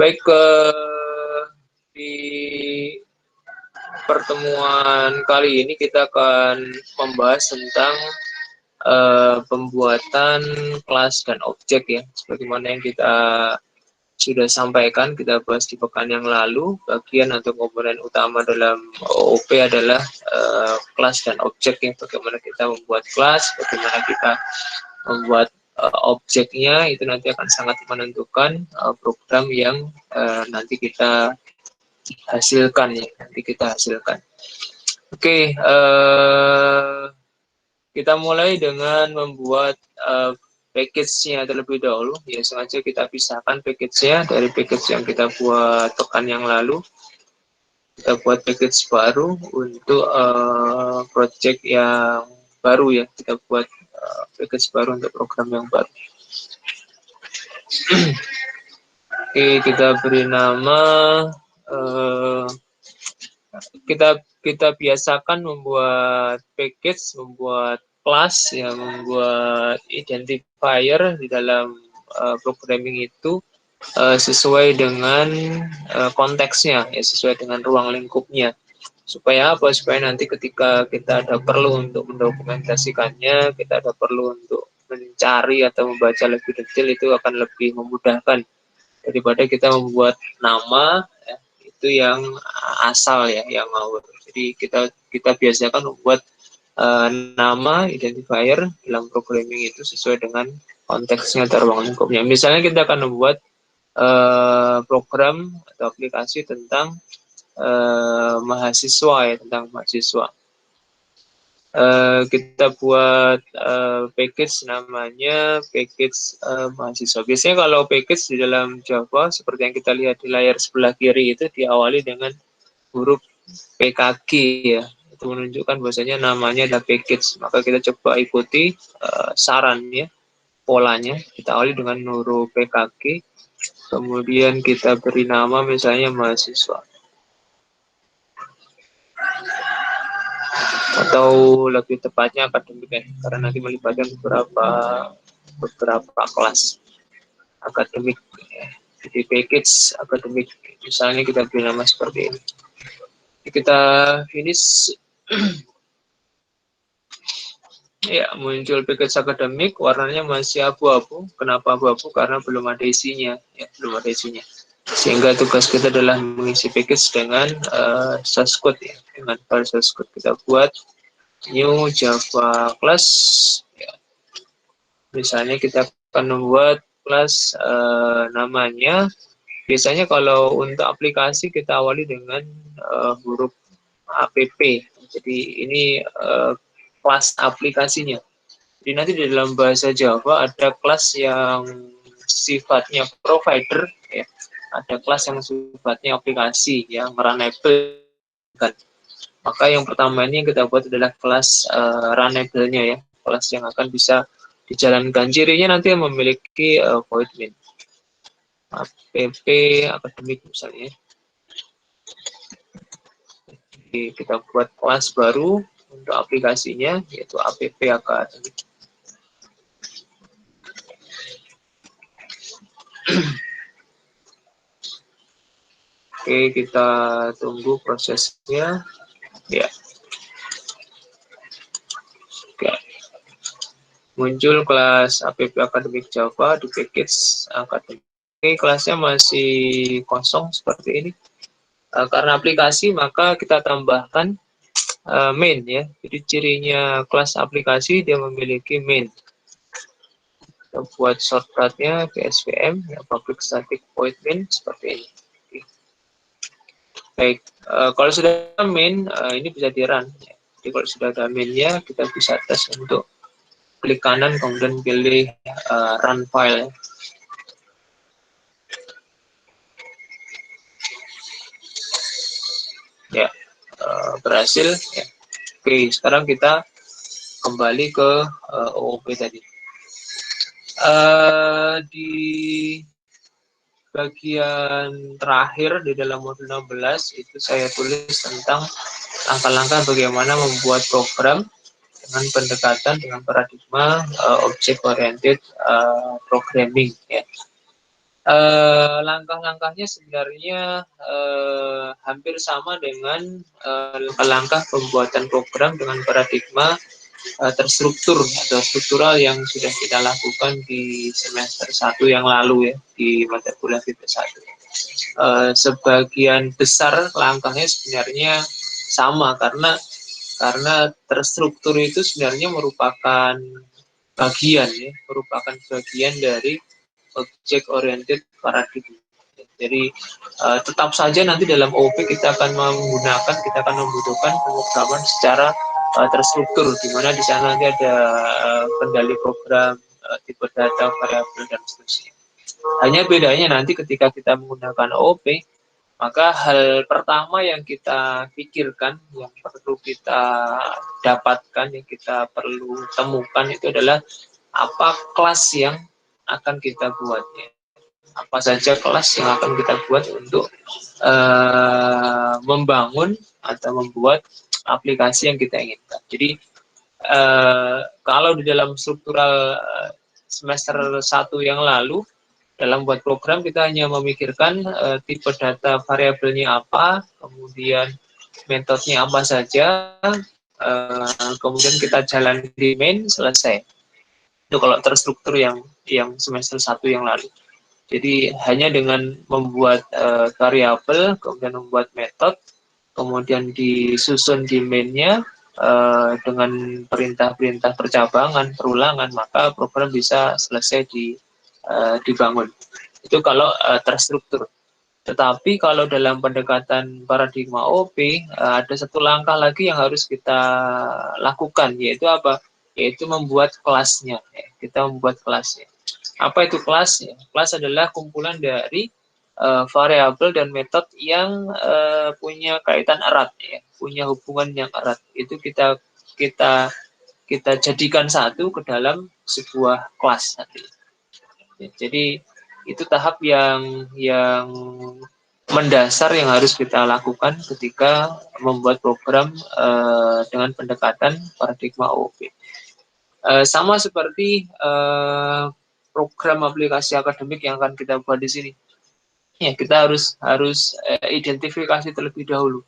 Baik, di pertemuan kali ini kita akan membahas tentang pembuatan kelas dan objek ya, sebagaimana yang kita sudah sampaikan, kita bahas di pekan yang lalu. Bagian atau komponen utama dalam OOP adalah kelas dan objek ya, bagaimana kita membuat kelas, bagaimana kita membuat objeknya, itu nanti akan sangat menentukan program yang nanti kita hasilkan ya, nanti kita hasilkan. Oke, kita mulai dengan membuat package-nya terlebih dahulu. Ya, sengaja kita pisahkan package-nya dari package yang kita buat pekan yang lalu. Kita buat package baru untuk project yang baru ya. Kita buat package baru untuk program yang baru. Oke, kita beri nama. Kita biasakan membuat package, membuat kelas, ya, membuat identifier di dalam programming itu sesuai dengan konteksnya, ya, sesuai dengan ruang lingkupnya. Supaya apa? Supaya nanti ketika kita ada perlu untuk mendokumentasikannya, kita ada perlu untuk mencari atau membaca lebih detail, itu akan lebih memudahkan daripada kita membuat nama ya, itu yang asal ya, yang ngawur. Jadi kita biasakan membuat nama identifier dalam programming itu sesuai dengan konteksnya atau ruang lingkupnya. Misalnya kita akan membuat program atau aplikasi tentang mahasiswa ya, tentang mahasiswa. Kita buat package namanya package mahasiswa. Biasanya kalau package di dalam Java seperti yang kita lihat di layar sebelah kiri itu diawali dengan huruf PKG ya. Itu menunjukkan bahwasanya namanya ada package. Maka kita coba ikuti sarannya, polanya. Kita awali dengan huruf PKG. Kemudian kita beri nama misalnya mahasiswa. Atau lebih tepatnya akademik ya, karena nanti melibatkan beberapa kelas akademik ya. Jadi package akademik misalnya kita beri nama seperti ini. Kita finish. Ya, muncul package akademik, warnanya masih abu-abu. Kenapa abu-abu? Karena belum ada isinya ya, belum ada isinya. Sehingga tugas kita adalah mengisi package dengan source code ya, dengan file source code. Kita buat new Java class ya. Misalnya kita akan membuat kelas namanya, biasanya kalau untuk aplikasi kita awali dengan huruf app. Jadi ini kelas aplikasinya. Jadi nanti di dalam bahasa Java ada kelas yang sifatnya provider ya, ada kelas yang sifatnya aplikasi yang runnable kan. Maka yang pertama ini yang kita buat adalah kelas runnable-nya ya, kelas yang akan bisa dijalankan. Cirinya nanti memiliki void main. App akademik misalnya. Jadi kita buat kelas baru untuk aplikasinya yaitu app akademik. Oke, kita tunggu prosesnya ya. Oke. Muncul kelas app akademik Java di package akademik. Oke, kelasnya masih kosong seperti ini. Karena aplikasi maka kita tambahkan main ya. Jadi cirinya kelas aplikasi dia memiliki main. Kita buat shortcutnya ke SVM ya, public static void main seperti ini. Oke. Baik, kalau sudah main ini bisa di run ya. Jadi kalau sudah ada mainnya kita bisa tes untuk klik kanan kemudian pilih run file. Ya, berhasil ya. Oke, sekarang kita kembali ke OOP tadi. Di bagian terakhir di dalam modul 16 itu saya tulis tentang langkah-langkah bagaimana membuat program dengan pendekatan dengan paradigma object oriented programming ya. Langkah-langkahnya sebenarnya hampir sama dengan langkah pembuatan program dengan paradigma terstruktur atau struktural yang sudah kita lakukan di semester 1 yang lalu ya, di mata kuliah BP1. Sebagian besar langkahnya sebenarnya sama karena terstruktur itu sebenarnya merupakan bagian dari object oriented paradigm. Jadi tetap saja nanti dalam OP kita akan membutuhkan pemrograman secara terstruktur, di mana di sana nanti ada kendali program, tipe data, variabel dan seterusnya. Hanya bedanya nanti ketika kita menggunakan OP, maka hal pertama yang kita pikirkan, yang perlu kita dapatkan, yang kita perlu temukan itu adalah apa kelas yang akan kita buatnya. Apa saja kelas yang akan kita buat untuk membangun atau membuat aplikasi yang kita inginkan. Jadi kalau di dalam struktural semester 1 yang lalu, dalam buat program kita hanya memikirkan tipe data variabelnya apa, kemudian metodenya apa saja, kemudian kita jalan di main, selesai. Itu kalau terstruktur yang semester 1 yang lalu. Jadi hanya dengan membuat variabel, kemudian membuat metode, kemudian disusun di main-nya dengan perintah-perintah percabangan, perulangan, maka program bisa selesai dibangun. Itu kalau terstruktur. Tetapi kalau dalam pendekatan paradigma OP, ada satu langkah lagi yang harus kita lakukan, yaitu apa? Yaitu membuat kelasnya. Kita membuat kelasnya. Apa itu kelas? Kelas adalah kumpulan dari variabel dan metode yang punya kaitan erat, ya, punya hubungan yang erat. Itu kita jadikan satu ke dalam sebuah kelas nanti. Ya, jadi itu tahap yang mendasar yang harus kita lakukan ketika membuat program dengan pendekatan paradigma OOP. Sama seperti program aplikasi akademik yang akan kita buat di sini. Ya, kita harus identifikasi terlebih dahulu.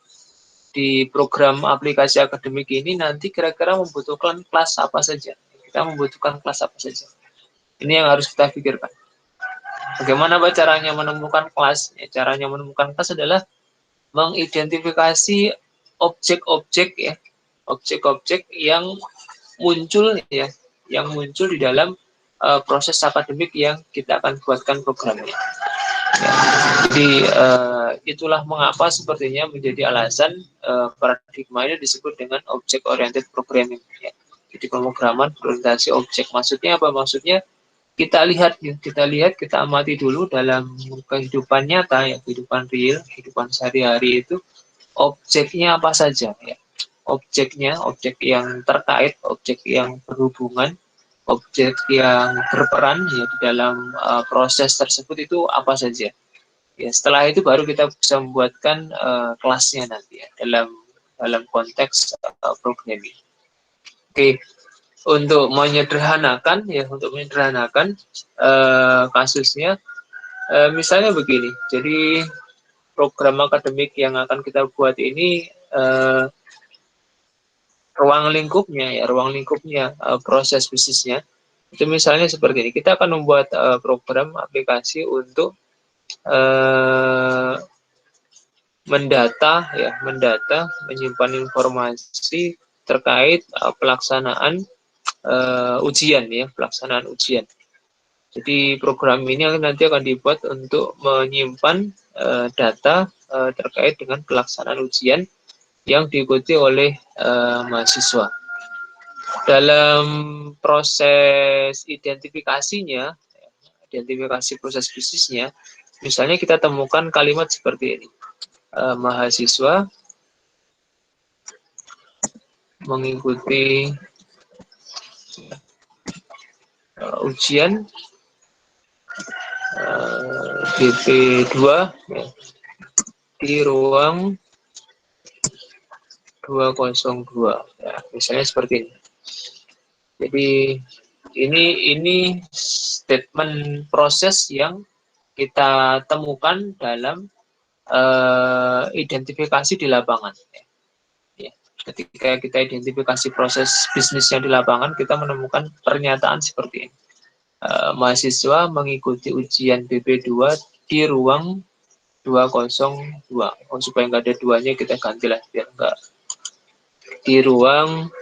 Di program aplikasi akademik ini nanti kira-kira membutuhkan kelas apa saja. Kita membutuhkan kelas apa saja. Ini yang harus kita pikirkan. Bagaimana caranya menemukan kelas? Ya, caranya menemukan kelas adalah mengidentifikasi objek-objek ya, objek-objek yang muncul ya, yang muncul di dalam proses akademik yang kita akan buatkan programnya. Ya, jadi itulah mengapa sepertinya menjadi alasan paradigma ini disebut dengan object oriented programming. Ya. Jadi pemrograman berorientasi objek. Maksudnya apa? Maksudnya kita lihat, kita amati dulu dalam kehidupan nyata, ya, kehidupan real, kehidupan sehari-hari itu objeknya apa saja, ya. Objeknya, objek yang terkait, objek yang berhubungan, objek yang berperan ya di dalam proses tersebut itu apa saja. Ya, setelah itu baru kita bisa membuatkan kelasnya nanti ya dalam konteks programming. Oke. Untuk menyederhanakan kasusnya, misalnya begini. Jadi program akademik yang akan kita buat ini ruang lingkupnya, proses bisnisnya itu misalnya seperti ini. Kita akan membuat program aplikasi untuk mendata, menyimpan informasi terkait pelaksanaan ujian. Jadi program ini nanti akan dibuat untuk menyimpan data terkait dengan pelaksanaan ujian yang diikuti oleh mahasiswa. Dalam proses identifikasinya, identifikasi proses bisnisnya, misalnya kita temukan kalimat seperti ini. Mahasiswa mengikuti ujian BP2 ya, di ruang 202 ya, misalnya seperti ini. Jadi ini statement proses yang kita temukan dalam identifikasi di lapangan. Ya. Ketika kita identifikasi proses bisnisnya di lapangan, kita menemukan pernyataan seperti ini. Mahasiswa mengikuti ujian BP2 di ruang 202. Supaya nggak ada duanya kita gantilah biar nggak di ruang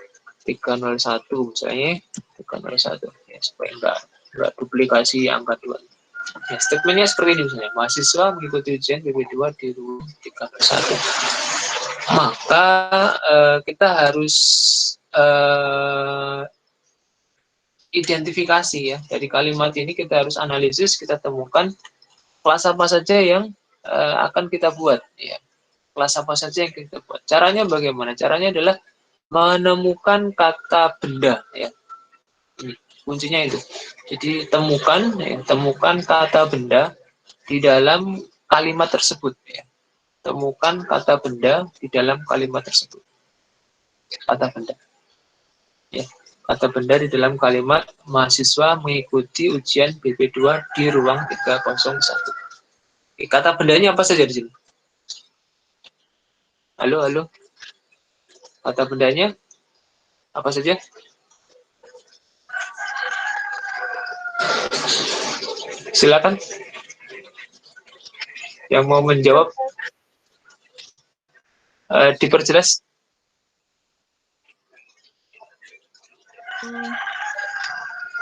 301 misalnya 301 ya, supaya nggak duplikasi angka 2. Ya, statementnya seperti ini misalnya, mahasiswa mengikuti ujian BP2 di ruang 301. Maka kita harus identifikasi ya, dari kalimat ini kita harus analisis, kita temukan kelas apa saja yang akan kita buat ya. Kelas apa saja yang kita buat. Caranya bagaimana? Caranya adalah menemukan kata benda ya. Ini kuncinya itu. Jadi temukan kata benda di dalam kalimat tersebut ya. Temukan kata benda di dalam kalimat tersebut. Kata benda. Ya. Kata benda di dalam kalimat mahasiswa mengikuti ujian BP2 di ruang 301. Kata bendanya apa saja di sini? Halo, halo. Kata bendanya apa saja? Silakan. Yang mau menjawab diperjelas.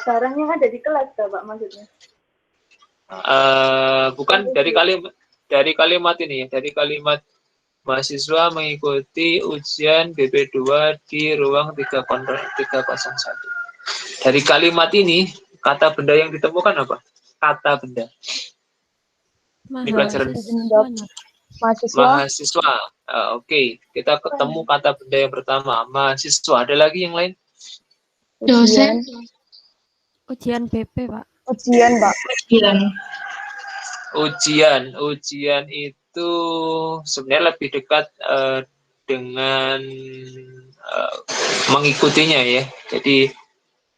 Barangnya ada di kelas, Pak, maksudnya? Bukan dari kalimat ini ya, dari kalimat mahasiswa mengikuti ujian BP2 di ruang 301. Dari kalimat ini, kata benda yang ditemukan apa? Kata benda. Ini pelajaran mahasiswa. Oke. Kita ketemu kata benda yang pertama, mahasiswa. Ada lagi yang lain? Dosen. Ujian BP, Pak. Ujian, Pak. Ujian itu sebenarnya lebih dekat dengan mengikutinya ya. Jadi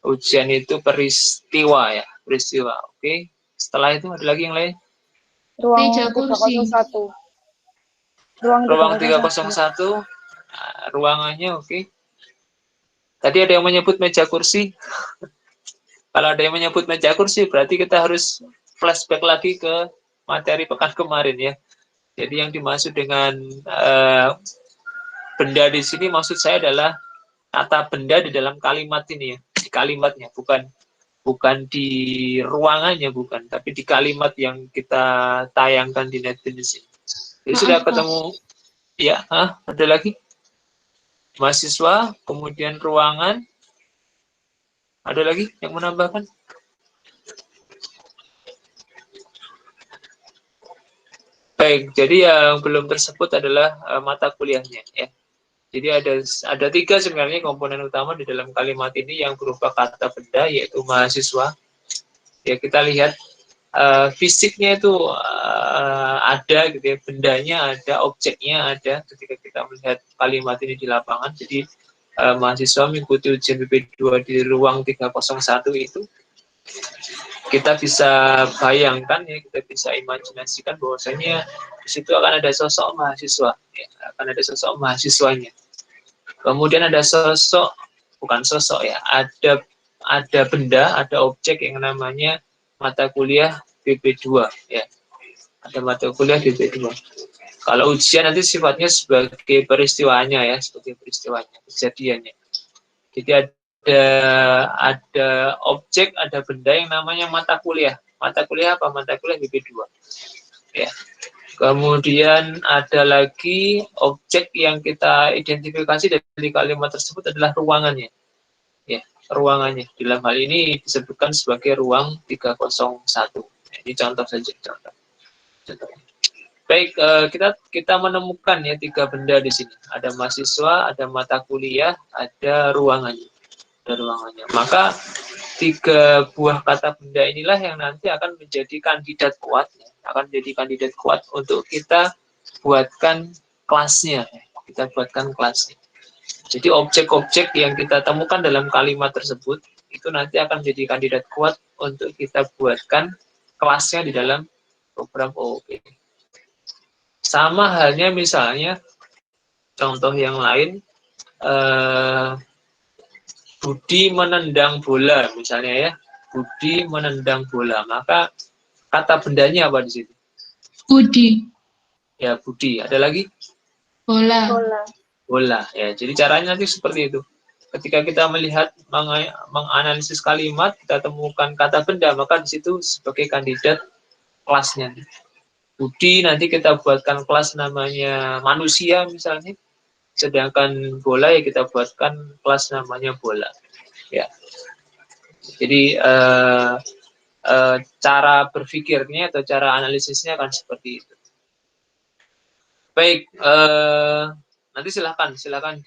ujian itu peristiwa ya, peristiwa. Oke. Setelah itu ada lagi yang lain? Ruang 301. Ruang 301. Ruangannya oke. Tadi ada yang menyebut meja kursi. Kalau ada yang menyebut meja kursi, berarti kita harus flashback lagi ke materi pekan kemarin ya. Jadi yang dimaksud dengan benda di sini maksud saya adalah kata benda di dalam kalimat ini ya. Di kalimatnya, bukan di ruangannya, bukan, tapi di kalimat yang kita tayangkan di NetBeans ini. Jadi sudah ketemu ya, ada lagi? Mahasiswa, kemudian ruangan. Ada lagi yang menambahkan? Baik, jadi yang belum tersebut adalah mata kuliahnya ya. Jadi ada 3 sebenarnya komponen utama di dalam kalimat ini yang berupa kata benda, yaitu mahasiswa. Ya, kita lihat fisiknya itu ada gitu ya, bendanya ada, objeknya ada ketika kita melihat kalimat ini di lapangan. Jadi mahasiswa mengikuti ujian BP2 di ruang 301 itu kita bisa bayangkan ya, kita bisa imajinasikan bahwasanya di situ akan ada sosok mahasiswa ya, akan ada sosok mahasiswanya. Kemudian ada sosok, bukan sosok ya, ada benda, ada objek yang namanya mata kuliah BP2 ya. Ada mata kuliah BP2. Kalau ujian nanti sifatnya sebagai peristiwanya ya, sebagai peristiwanya, kejadiannya. Jadi ada objek, ada benda yang namanya mata kuliah. Mata kuliah apa? Mata kuliah BP2. Ya. Kemudian ada lagi objek yang kita identifikasi dari kalimat tersebut adalah ruangannya. Ya, ruangannya. Dalam hal ini disebutkan sebagai ruang 301. Ini contoh saja, contoh. Baik, kita menemukan ya 3 benda di sini. Ada mahasiswa, ada mata kuliah, ada ruangannya. Maka 3 buah kata benda inilah yang nanti akan menjadi kandidat kuat, akan menjadi kandidat kuat untuk kita buatkan kelasnya. Kita buatkan kelasnya. Jadi objek-objek yang kita temukan dalam kalimat tersebut itu nanti akan menjadi kandidat kuat untuk kita buatkan kelasnya di dalam program OOP. Sama halnya misalnya contoh yang lain, Budi menendang bola misalnya ya, Budi menendang bola, maka kata bendanya apa di situ? Budi. Ya, Budi. Ada lagi? Bola. Bola. Bola. Ya, jadi caranya nanti seperti itu. Ketika kita melihat menganalisis kalimat, kita temukan kata benda, maka di situ sebagai kandidat kelasnya. Budi nanti kita buatkan kelas namanya manusia misalnya, sedangkan bola ya kita buatkan kelas namanya bola. Ya. Jadi cara berpikirnya atau cara analisisnya akan seperti itu. Baik, nanti silakan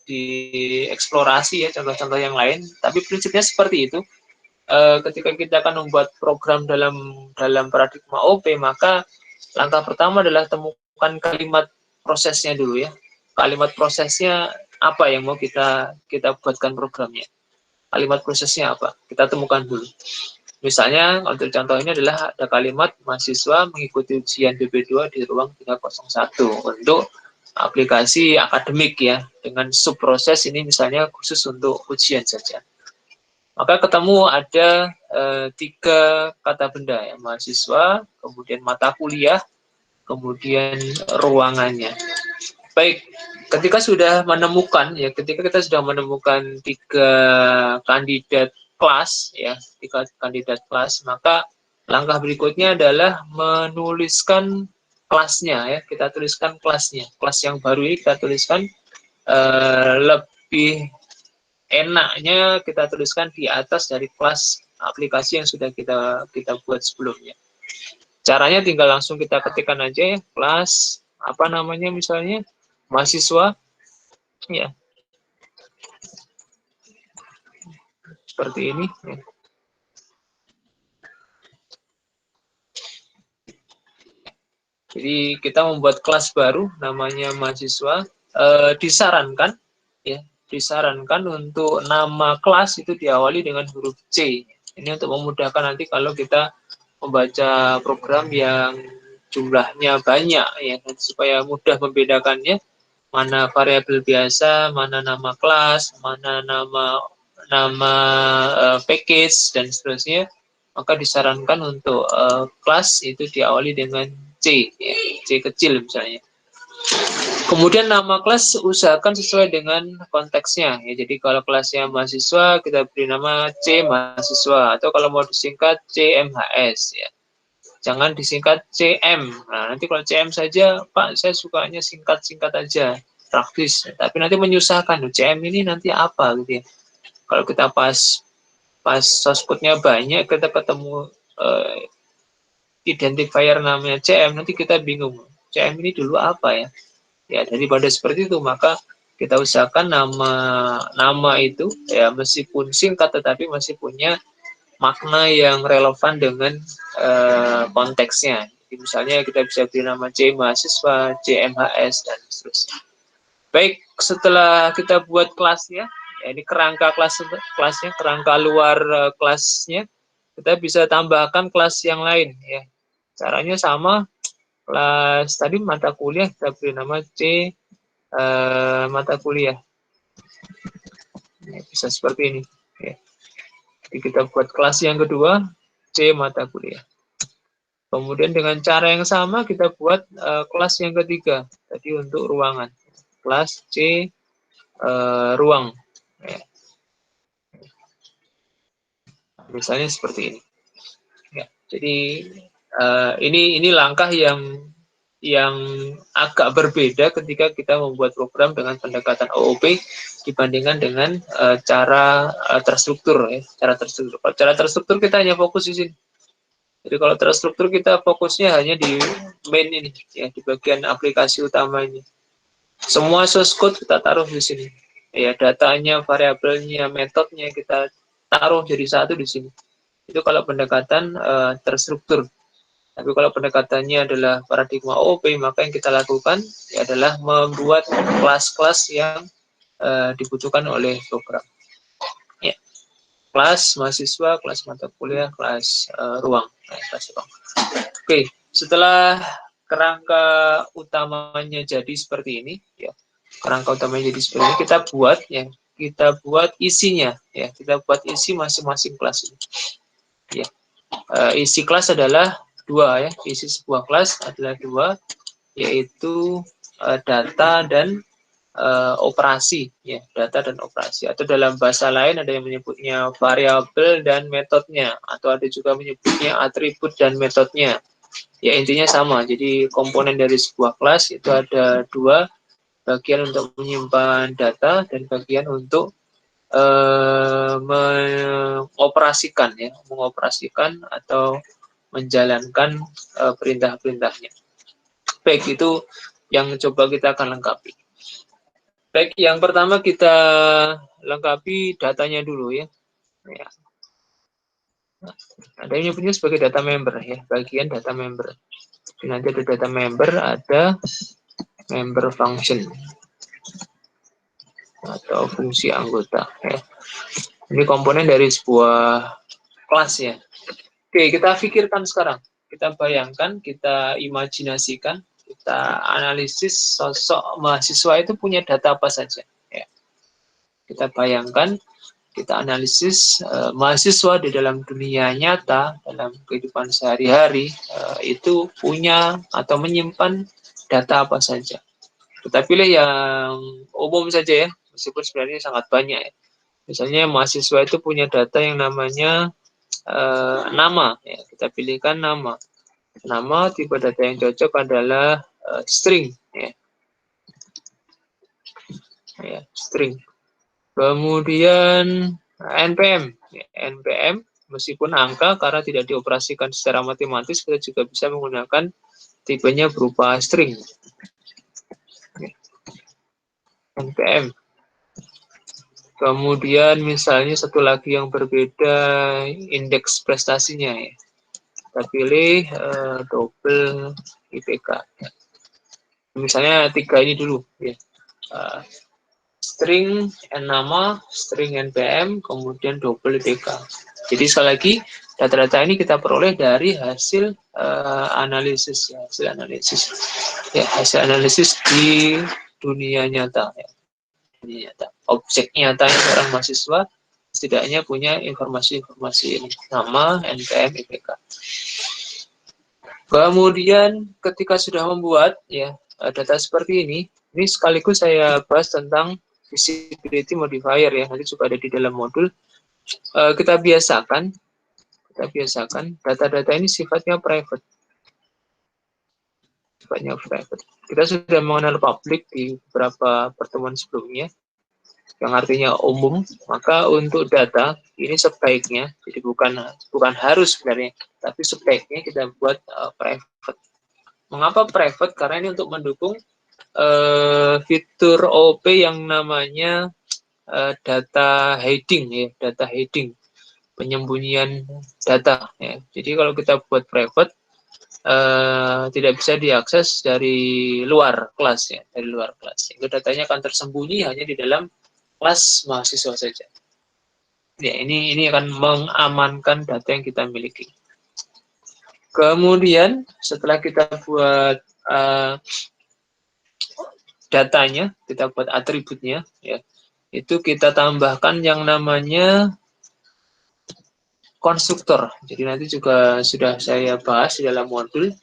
dieksplorasi ya contoh-contoh yang lain. Tapi prinsipnya seperti itu. Ketika kita akan membuat program dalam paradigma OP, maka langkah pertama adalah temukan kalimat prosesnya dulu ya. Kalimat prosesnya apa yang mau kita buatkan programnya. Kalimat prosesnya apa? Kita temukan dulu. Misalnya untuk contoh ini adalah ada kalimat mahasiswa mengikuti ujian BP2 di ruang 301 untuk aplikasi akademik ya, dengan subproses ini misalnya khusus untuk ujian saja. Maka ketemu ada 3 kata benda ya, mahasiswa, kemudian mata kuliah, kemudian ruangannya. Baik, ketika kita sudah menemukan 3 kandidat kelas ya, 3 kandidat kelas, maka langkah berikutnya adalah menuliskan kelasnya ya, kita tuliskan kelasnya. Kelas yang baru ini kita tuliskan, lebih enaknya kita tuliskan di atas dari kelas aplikasi yang sudah kita buat sebelumnya. Caranya tinggal langsung kita ketikkan aja ya, kelas apa namanya misalnya mahasiswa ya, seperti ini ya. Jadi kita membuat kelas baru namanya mahasiswa. Disarankan untuk nama kelas itu diawali dengan huruf C. Ini untuk memudahkan nanti kalau kita membaca program yang jumlahnya banyak ya, supaya mudah membedakannya, mana variabel biasa, mana nama kelas, mana nama package dan seterusnya. Maka disarankan untuk kelas itu diawali dengan C ya, C kecil misalnya. Kemudian nama kelas usahakan sesuai dengan konteksnya ya. Jadi kalau kelasnya mahasiswa kita beri nama C mahasiswa, atau kalau mau disingkat CMHS ya. Jangan disingkat CM. Nah, nanti kalau CM saja, Pak, saya sukanya singkat-singkat aja, praktis. Tapi nanti menyusahkan. CM ini nanti apa gitu ya. Kalau kita pas source code-nya banyak, kita ketemu identifier namanya CM, nanti kita bingung. CM ini dulu apa ya? Ya, daripada seperti itu, maka kita usahakan nama itu ya meskipun singkat tetapi masih punya makna yang relevan dengan konteksnya. Jadi, misalnya kita bisa beri nama C mahasiswa, CMHS dan seterusnya. Baik, setelah kita buat kelasnya, ya ini kerangka kelasnya, kerangka luar kelasnya, kita bisa tambahkan kelas yang lain ya. Caranya sama. Kelas tadi mata kuliah kita beri nama C mata kuliah. Bisa seperti ini. Ya. Jadi kita buat kelas yang kedua C mata kuliah. Kemudian dengan cara yang sama kita buat kelas yang ketiga tadi untuk ruangan. Kelas C ruang. Ya. Misalnya seperti ini. Ya. Jadi ini langkah yang agak berbeda ketika kita membuat program dengan pendekatan OOP dibandingkan dengan cara terstruktur ya. Cara terstruktur kita hanya fokus di sini. Jadi kalau terstruktur kita fokusnya hanya di main ini ya, di bagian aplikasi utamanya. Semua source code kita taruh di sini. Ya, datanya, variabelnya, metodenya kita taruh jadi satu di sini. Itu kalau pendekatan terstruktur. Tapi kalau pendekatannya adalah paradigma OOP, maka yang kita lakukan adalah membuat kelas-kelas yang dibutuhkan oleh program. Ya. Kelas mahasiswa, kelas mata kuliah, kelas ruang. Oke, setelah kerangka utamanya jadi seperti ini, ya, kerangka utamanya jadi seperti ini, kita buat isinya, ya, kita buat isi masing-masing kelas ini. Ya, isi kelas adalah dua, ya, isi sebuah kelas adalah dua, yaitu data dan operasi, ya, data dan operasi, atau dalam bahasa lain ada yang menyebutnya variabel dan metodenya, atau ada juga menyebutnya atribut dan metodenya. Ya, intinya sama. Jadi komponen dari sebuah kelas itu ada dua, bagian untuk menyimpan data dan bagian untuk mengoperasikan, ya, mengoperasikan atau menjalankan perintah-perintahnya. Baik, itu yang coba kita akan lengkapi. Baik, yang pertama kita lengkapi datanya dulu, ya. Ya. Ada yang menyebutnya sebagai data member, ya, bagian data member. Jadi nanti ada data member, ada member function atau fungsi anggota, ya. Ini komponen dari sebuah kelas, ya. Oke, kita pikirkan sekarang. Kita bayangkan, kita imajinasikan, kita analisis sosok mahasiswa itu punya data apa saja. Ya. Kita bayangkan, kita analisis mahasiswa di dalam dunia nyata, dalam kehidupan sehari-hari, itu punya atau menyimpan data apa saja. Kita pilih yang umum saja, ya, meskipun sebenarnya sangat banyak, ya. Misalnya mahasiswa itu punya data yang namanya nama, ya. Kita pilihkan nama. Nama, tipe data yang cocok adalah string, ya. Ya, string. Kemudian NPM, ya, NPM meskipun angka karena tidak dioperasikan secara matematis, kita juga bisa menggunakan tipenya berupa string. Ya. NPM. Kemudian misalnya satu lagi yang berbeda, indeks prestasinya, ya. Kita pilih double IPK. Ya. Misalnya tiga ini dulu, ya. String nama, string NPM, kemudian double IPK. Jadi sekali lagi data-data ini kita peroleh dari hasil analisis, ya, hasil analisis di dunia nyata, ya. Dunia nyata. Objek nyata seorang mahasiswa setidaknya punya informasi-informasi ini, nama, NPM, IPK. Kemudian ketika sudah membuat, ya, data seperti ini sekaligus saya bahas tentang visibility modifier, ya, nanti juga ada di dalam modul. Kita biasakan data-data ini sifatnya private. Kita sudah mengenal public di beberapa pertemuan sebelumnya, yang artinya umum. Maka untuk data ini sebaiknya, jadi bukan harus sebenarnya, tapi sebaiknya kita buat private. Mengapa private? Karena ini untuk mendukung fitur OOP yang namanya data hiding, ya, data hiding, penyembunyian data, ya. Jadi kalau kita buat private, tidak bisa diakses dari luar kelas, ya, dari luar kelas. Sehingga datanya akan tersembunyi hanya di dalam kelas mahasiswa saja. Ya, ini akan mengamankan data yang kita miliki. Kemudian setelah kita buat datanya, kita buat atributnya, ya, itu kita tambahkan yang namanya konstruktor. Jadi nanti juga sudah saya bahas di dalam modul,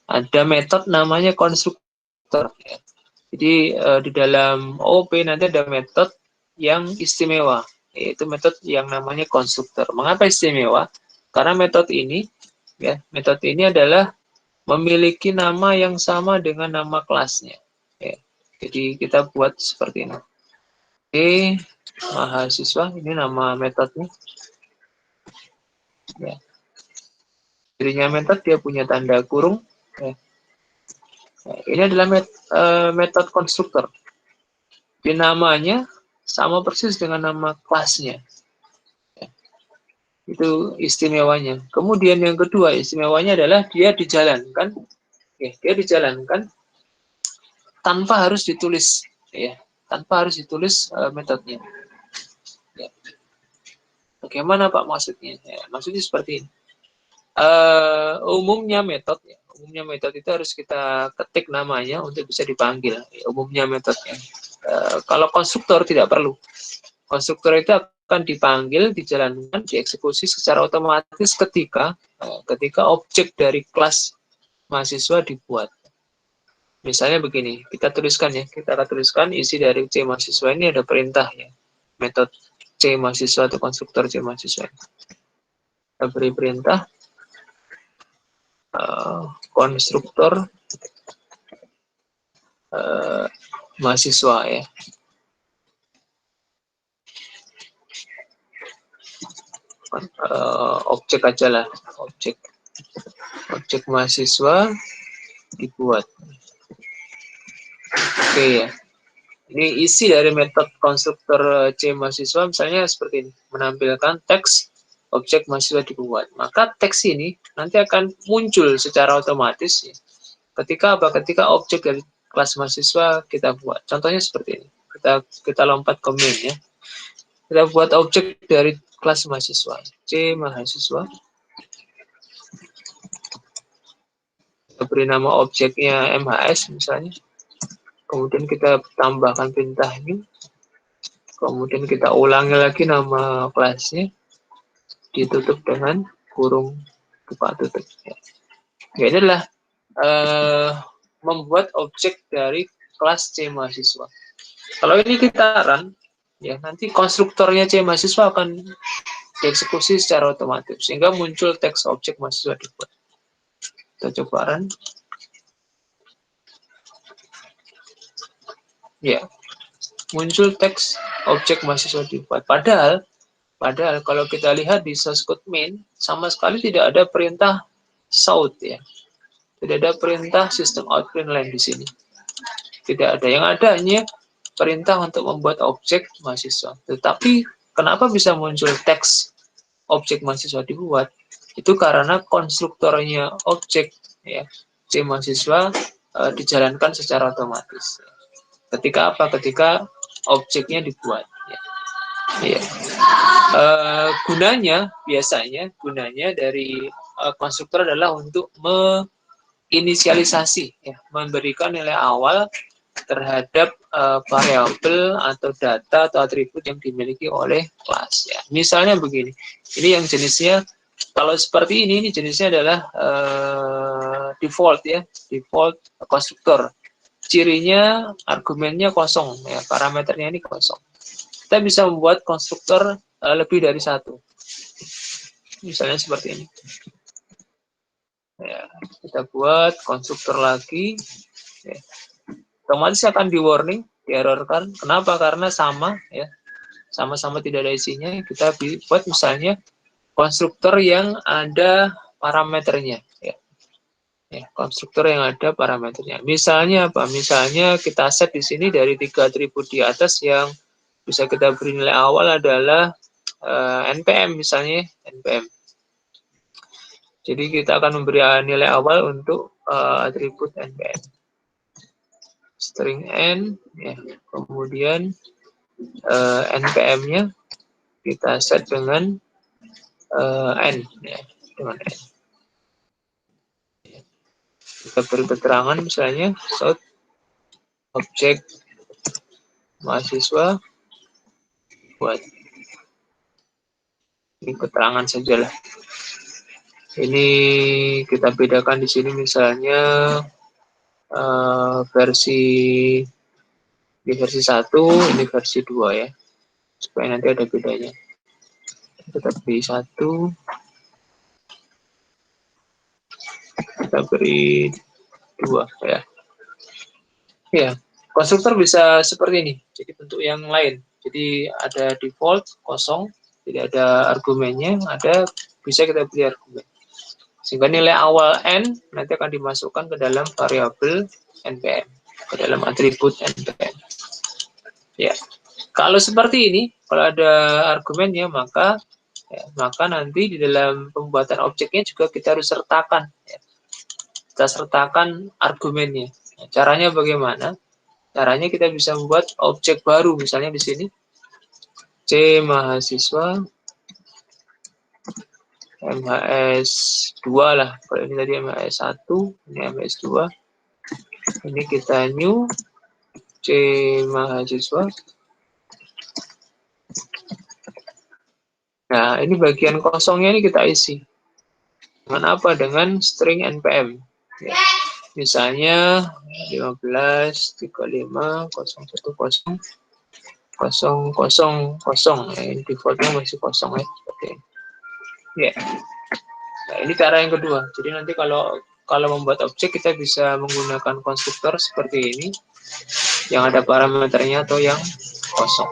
ada metode namanya konstruktor, ya. Jadi di dalam OOP nanti ada metode yang istimewa, yaitu metode yang namanya konstruktor. Mengapa istimewa? Karena metode ini, ya, metode ini adalah memiliki nama yang sama dengan nama kelasnya, ya. Jadi kita buat seperti ini. Oke, mahasiswa, ini nama metodenya. Ya. Cirinya metode dia punya tanda kurung. Ya. Nah, ini adalah metode konstruktor. Di namanya sama persis dengan nama kelasnya. Ya. Itu istimewanya. Kemudian yang kedua istimewanya adalah dia dijalankan. Ya, dia dijalankan tanpa harus ditulis, ya, tanpa harus ditulis metodenya. Ya. Bagaimana Pak maksudnya? Ya, maksudnya seperti ini. Umumnya metode itu harus kita ketik namanya untuk bisa dipanggil. Umumnya metodenya. Kalau konstruktor tidak perlu. Konstruktor itu akan dipanggil, dijalankan, dieksekusi secara otomatis ketika objek dari kelas mahasiswa dibuat. Misalnya begini, kita akan tuliskan isi dari C mahasiswa ini ada perintahnya. Metode C mahasiswa atau konstruktor C mahasiswa. Kita beri perintah konstruktor mahasiswa ya. Objek aja lah, objek mahasiswa dibuat. Oke ya. Ini isi dari metode konstruktor C mahasiswa misalnya seperti ini, menampilkan teks objek mahasiswa dibuat. Maka teks ini nanti akan muncul secara otomatis ya. Ketika objek dari kelas mahasiswa kita buat. Contohnya seperti ini. Kita lompat ke main ya. Kita buat objek dari kelas mahasiswa. C mahasiswa. Kita beri nama objeknya MHS misalnya. Kemudian kita tambahkan perintah ini. Kemudian kita ulangi lagi nama kelasnya. Ditutup dengan kurung buka tutup. Ya, ini adalah membuat objek dari kelas C mahasiswa. Kalau ini kita run, ya nanti konstruktornya C mahasiswa akan dieksekusi secara otomatis sehingga muncul teks objek mahasiswa dibuat. Kita coba run. Ya, muncul teks objek mahasiswa dibuat. Padahal kalau kita lihat di source code main sama sekali tidak ada perintah shout ya. Tidak ada perintah system out println di sini. Tidak ada. Yang ada hanya perintah untuk membuat objek mahasiswa. Tetapi kenapa bisa muncul teks objek mahasiswa dibuat? Itu karena konstruktornya objek ya, C mahasiswa dijalankan secara otomatis. Ketika apa? Ketika objeknya dibuat. Ya. Gunanya dari konstruktor adalah untuk menginisialisasi, ya, memberikan nilai awal terhadap variabel atau data atau atribut yang dimiliki oleh kelas. Ya. Misalnya begini, ini yang jenisnya kalau seperti ini jenisnya adalah default ya, default konstruktor. Cirinya argumennya kosong, ya, parameternya ini kosong. Kita bisa membuat konstruktor lebih dari satu. Misalnya seperti ini. Ya, kita buat konstruktor lagi. Ya. Otomatis akan di-warning, di-errorkan. Kenapa? Karena sama, ya, sama-sama tidak ada isinya. Kita buat misalnya konstruktor yang ada parameternya. Ya. Ya, konstruktor yang ada parameternya. Misalnya apa? Misalnya kita set di sini dari 3 atribut di atas yang bisa kita beri nilai awal adalah npm misalnya, npm. Jadi kita akan memberi nilai awal untuk atribut npm. String n, ya. Kemudian npm-nya kita set dengan n, ya, dengan n. Kita beri keterangan misalnya shout objek mahasiswa buat. Ini keterangan saja lah. Ini kita bedakan di sini misalnya versi 1, ini versi 2 ya. Supaya nanti ada bedanya. Kita beri 1. Kita beri 2 ya. Ya, konstruktor bisa seperti ini. Jadi bentuk yang lain. Jadi ada default kosong, tidak ada argumennya, bisa kita beri argumen. Sehingga nilai awal n nanti akan dimasukkan ke dalam variabel npm, ke dalam atribut npm. Ya. Kalau seperti ini, kalau ada argumennya maka nanti di dalam pembuatan objeknya juga kita harus sertakan ya. Kita sertakan argumennya. Nah, caranya bagaimana? Caranya kita bisa membuat objek baru, misalnya di sini C mahasiswa MHS2 lah. Kalau ini tadi MHS1, ini MHS2. Ini kita new C mahasiswa. Nah, ini bagian kosongnya ini kita isi. Dengan apa? Dengan string npm. Ya. Misalnya 15 35 01 0 ya, ini defaultnya masih kosong ya, seperti ini. Ya. Nah, ini cara yang kedua. Jadi nanti kalau membuat objek kita bisa menggunakan konstruktor seperti ini yang ada parameternya atau yang kosong.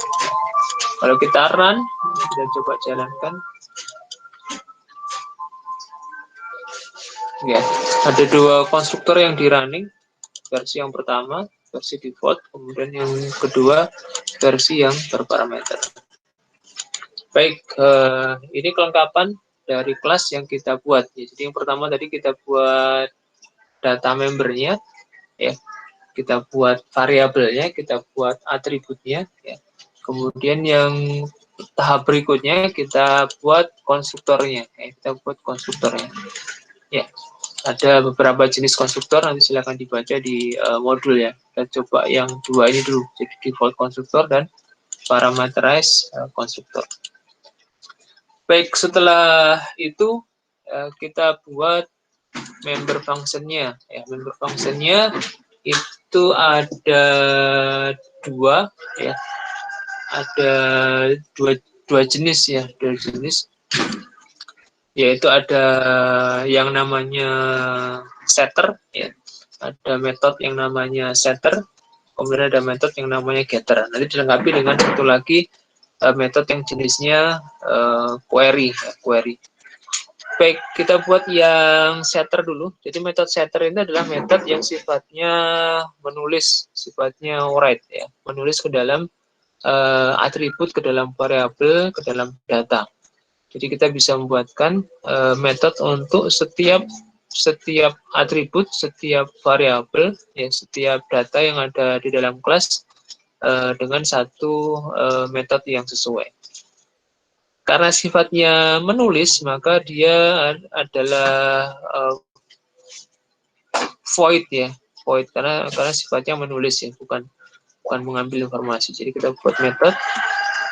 Kalau kita run, kita coba jalankan. Ya, ada dua konstruktor yang di running. Versi yang pertama, versi default, kemudian yang kedua, versi yang berparameter. Baik, ini kelengkapan dari kelas yang kita buat. Ya, jadi yang pertama tadi kita buat data membernya, ya, kita buat variabelnya, kita buat atributnya, ya. Kemudian yang tahap berikutnya kita buat konstruktornya, ya, kita buat konstruktornya. Ya, ada beberapa jenis konstruktor, nanti silakan dibaca di modul ya. Kita coba yang dua ini dulu, jadi default konstruktor dan parameterize konstruktor. Baik, setelah itu kita buat member functionnya. Ya, member functionnya itu ada dua, ya, ada dua jenis ya, dua jenis. Yaitu ada yang namanya setter, ya, ada metode yang namanya setter, kemudian ada metode yang namanya getter. Nanti dilengkapi dengan satu lagi metode yang jenisnya query, ya, query. Baik, kita buat yang setter dulu. Jadi metode setter ini adalah metode yang sifatnya menulis, sifatnya write, ya, menulis ke dalam atribut, ke dalam variabel, ke dalam data. Jadi kita bisa membuatkan metode untuk setiap atribut, setiap variabel, ya, setiap data yang ada di dalam kelas dengan satu metode yang sesuai. Karena sifatnya menulis, maka dia adalah void, ya, void karena sifatnya menulis, ya, bukan mengambil informasi. Jadi kita buat metode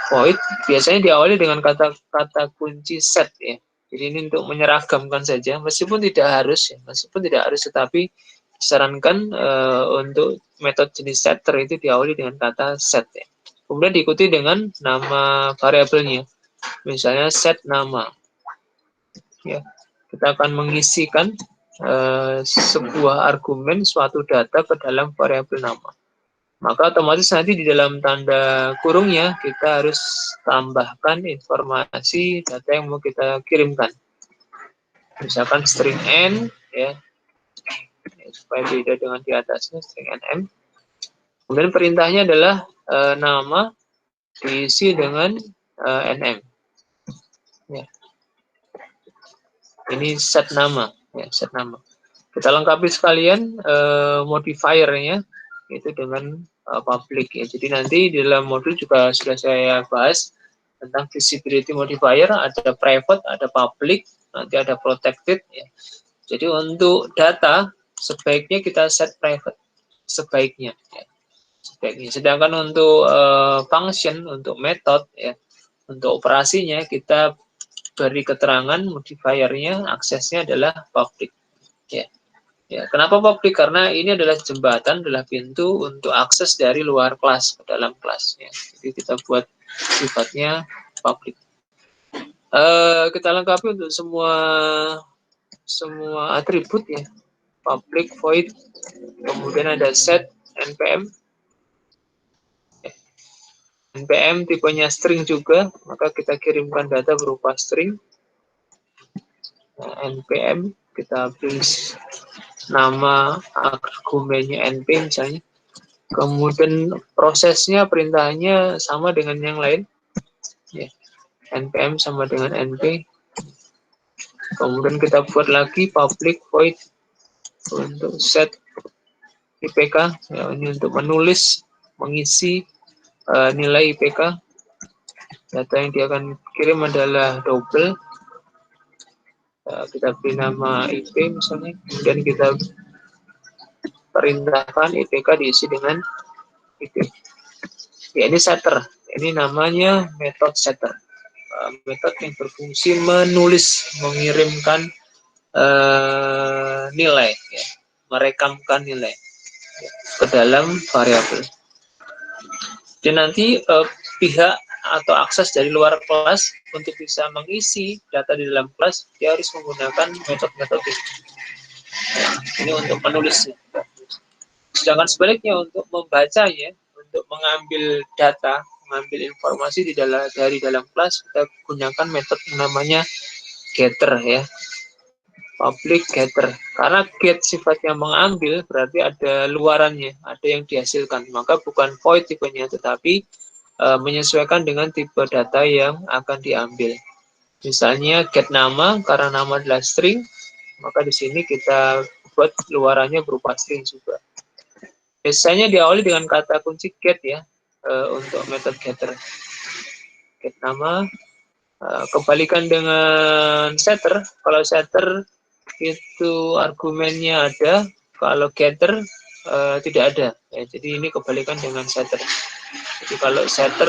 void, biasanya diawali dengan kata kunci set, ya. Jadi ini untuk menyeragamkan saja, meskipun tidak harus, ya, tetapi disarankan untuk metode jenis setter itu diawali dengan kata set, ya. Kemudian diikuti dengan nama variabelnya, misalnya set nama. Ya, kita akan mengisikan sebuah argumen suatu data ke dalam variabel nama. Maka otomatis nanti di dalam tanda kurungnya kita harus tambahkan informasi data yang mau kita kirimkan. Misalkan string n, ya, supaya beda dengan di atasnya, string nm. Kemudian perintahnya adalah nama diisi dengan nm. Ya. Ini set nama, ya, set nama. Kita lengkapi sekalian modifiernya itu dengan public, ya. Jadi nanti di dalam modul juga sudah saya bahas tentang visibility modifier, ada private, ada public, nanti ada protected, ya. Jadi untuk data sebaiknya kita set private, sebaiknya, ya. Sebaiknya. Sedangkan untuk function, untuk method, ya, untuk operasinya kita beri keterangan modifiernya, aksesnya adalah public, ya. Ya, kenapa public? Karena ini adalah jembatan, adalah pintu untuk akses dari luar kelas ke dalam kelas, ya. Jadi kita buat sifatnya public. Kita lengkapi untuk semua atribut, ya, public void, kemudian ada set npm. npm tipenya string juga, maka kita kirimkan data berupa string. Nah, npm kita beri nama argumennya np misalnya. Kemudian prosesnya, perintahnya sama dengan yang lain, ya. npm sama dengan np. Kemudian kita buat lagi public void untuk set IPK, ya, ini untuk menulis, mengisi nilai IPK. Data yang dia akan kirim adalah double. Kita beri nama IP misalnya, kemudian kita perintahkan IPK diisi dengan IP. Ya, ini setter. Ini namanya metode setter. Metode yang berfungsi menulis, mengirimkan nilai, ya, merekamkan nilai ke dalam variabel. Dan nanti pihak atau akses dari luar kelas untuk bisa mengisi data di dalam kelas, dia harus menggunakan metode-metode ini. Ini untuk menulisnya. Sedangkan sebaliknya untuk membacanya, untuk mengambil data, mengambil informasi dari dalam kelas, kita gunakan metode yang namanya getter, ya, public getter. Karena get sifatnya mengambil, berarti ada luarannya, ada yang dihasilkan. Maka bukan void tipenya, tetapi menyesuaikan dengan tipe data yang akan diambil. Misalnya get nama, karena nama adalah string, maka di sini kita buat luarannya berupa string juga. Biasanya diawali dengan kata kunci get, ya, untuk metode getter. Get nama, kebalikan dengan setter. Kalau setter itu argumennya ada, kalau getter tidak ada. Ya, jadi ini kebalikan dengan setter. Jadi kalau setter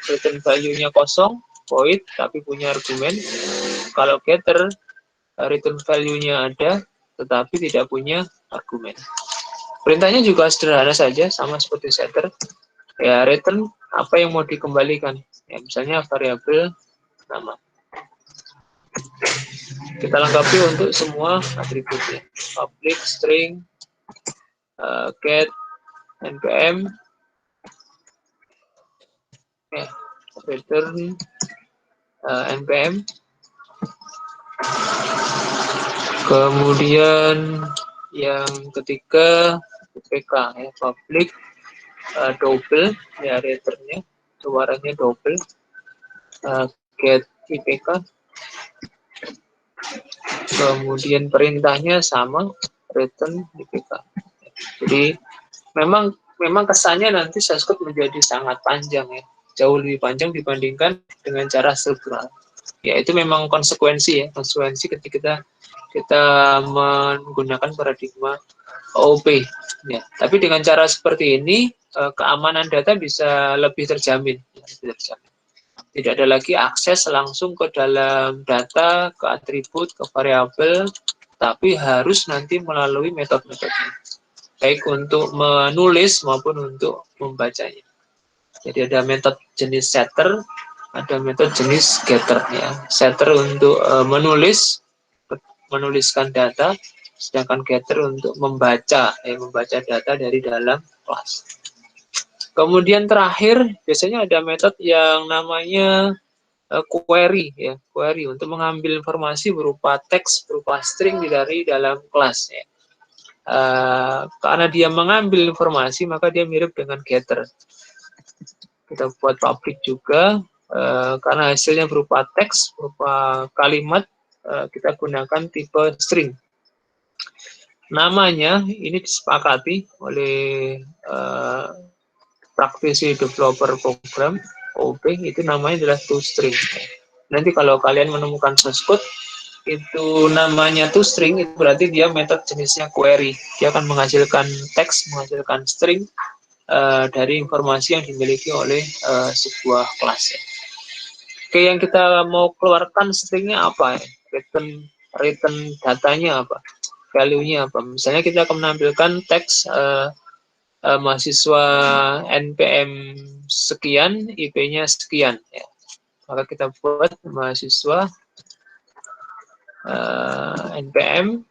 return value-nya kosong, void, tapi punya argumen. Kalau getter return value-nya ada, tetapi tidak punya argumen. Perintahnya juga sederhana saja, sama seperti setter. Ya, return apa yang mau dikembalikan. Ya, misalnya variabel nama. Kita lengkapi untuk semua atributnya. Public, string, get, npm, return, npm. Kemudian yang ketiga IPK, ya, public double, ya, returnnya suaranya double, get IPK. Kemudian perintahnya sama, return IPK. Jadi memang kesannya nanti Sascode menjadi sangat panjang, ya, jauh lebih panjang dibandingkan dengan cara struktural. Ya, itu memang konsekuensi, ya, konsekuensi ketika kita menggunakan paradigma OOP. Ya, tapi dengan cara seperti ini keamanan data bisa lebih terjamin. Ya, lebih terjamin. Tidak ada lagi akses langsung ke dalam data, ke atribut, ke variabel, tapi harus nanti melalui metode-metode, baik untuk menulis maupun untuk membacanya. Jadi ada metode jenis setter, ada metode jenis getter, ya. Setter untuk menuliskan data, sedangkan getter untuk membaca data dari dalam kelas. Kemudian terakhir, biasanya ada metode yang namanya query, ya, query untuk mengambil informasi berupa teks, berupa string dari dalam kelas, ya. Karena dia mengambil informasi, maka dia mirip dengan getter. Kita buat public juga, karena hasilnya berupa teks, berupa kalimat, kita gunakan tipe string. Namanya ini disepakati oleh praktisi developer program OOP, itu namanya adalah toString. Nanti kalau kalian menemukan source code itu namanya toString, itu berarti dia metode jenisnya query. Dia akan menghasilkan teks, menghasilkan string dari informasi yang dimiliki oleh sebuah kelas, ya. Oke, yang kita mau keluarkan stringnya apa, ya? Return datanya apa, value-nya apa. Misalnya kita akan menampilkan teks mahasiswa NPM sekian, IP-nya sekian, ya. Maka kita buat mahasiswa NPM,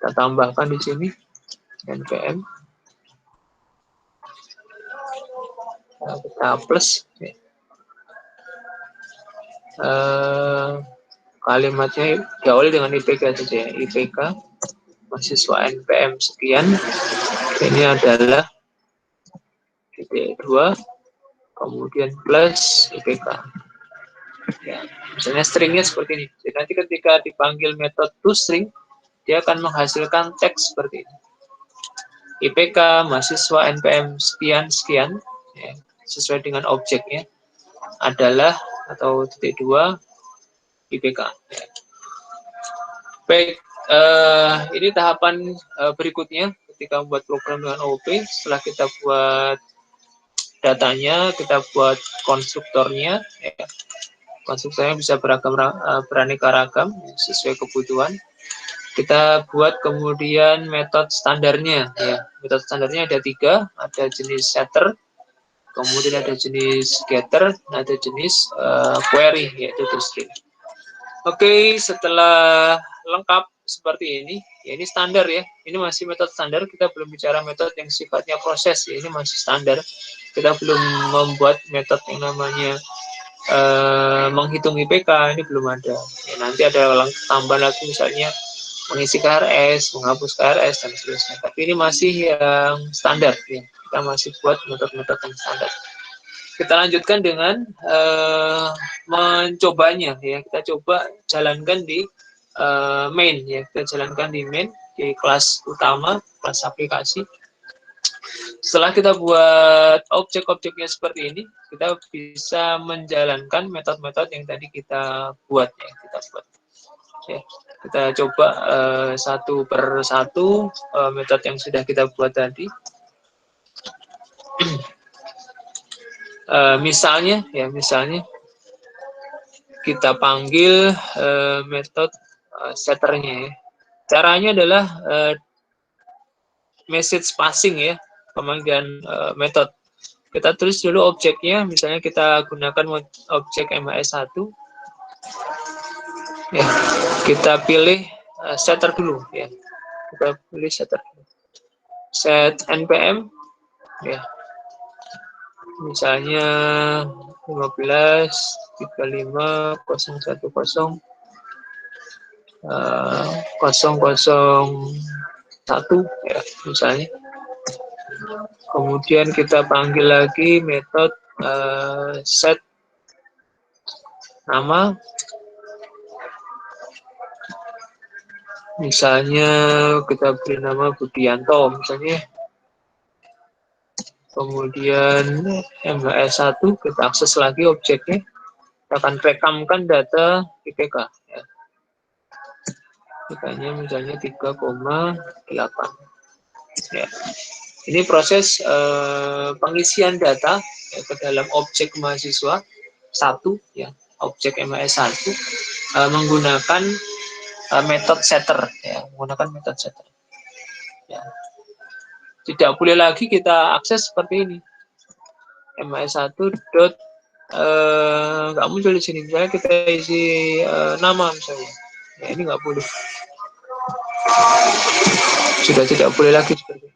kita tambahkan di sini NPM, kita plus, ya. Kalimatnya diawali dengan IPK saja, ya. IPK mahasiswa NPM sekian, ini adalah titik 2, kemudian plus IPK. Ya, misalnya stringnya seperti ini. Jadi nanti ketika dipanggil metode toString, dia akan menghasilkan teks seperti ini. IPK mahasiswa NPM sekian sekian, ya, sesuai dengan objeknya adalah, atau titik 2, IPK. Baik, ini tahapan berikutnya ketika membuat program dengan OOP. Setelah kita buat datanya, kita buat konstruktornya. Ya. Konstruktornya bisa beraneka ragam sesuai kebutuhan. Kita buat kemudian metode standarnya. Ya. Metode standarnya ada 3, ada jenis setter, kemudian ada jenis getter, ada jenis query, yaitu toString. Oke, setelah lengkap seperti ini, ya ini standar ya. Ini masih metode standar, kita belum bicara metode yang sifatnya proses, ya ini masih standar. Kita belum membuat metode yang namanya menghitung IPK, ini belum ada. Ya, nanti ada tambah lagi misalnya mengisi KRS, menghapus KRS, dan seterusnya. Tapi ini masih yang standar, ya. Kita masih buat metode-metode yang standar. Kita lanjutkan dengan mencobanya, ya. Kita coba jalankan di main, ya. Kita jalankan di main, di kelas utama, kelas aplikasi. Setelah kita buat objek-objeknya seperti ini, kita bisa menjalankan metode-metode yang tadi kita buat, ya. Ya, kita coba satu per satu metode yang sudah kita buat tadi. Misalnya kita panggil metode setternya. Ya. Caranya adalah message passing, ya, pemanggilan metode. Kita tulis dulu objeknya, misalnya kita gunakan objek MHS1. Ya, kita pilih setter dulu, ya. Kita pilih setter dulu. Set npm, ya. Misalnya 15.35.010 001, ya, misalnya. Kemudian kita panggil lagi metode set nama. Misalnya kita beri nama Budianto, misalnya. Kemudian MHS1, kita akses lagi objeknya. Kita akan rekamkan data IPK. Ya. IPK-nya misalnya 3,8. Ya. Ini proses pengisian data ya, ke dalam objek mahasiswa 1, ya, objek MHS1 menggunakan metode setter, ya, menggunakan metode setter. Ya. Tidak boleh lagi kita akses seperti ini. MHS1 dot nggak muncul di sini. Misalnya kita isi nama misalnya. Ya, ini nggak boleh. Sudah tidak boleh lagi seperti ini.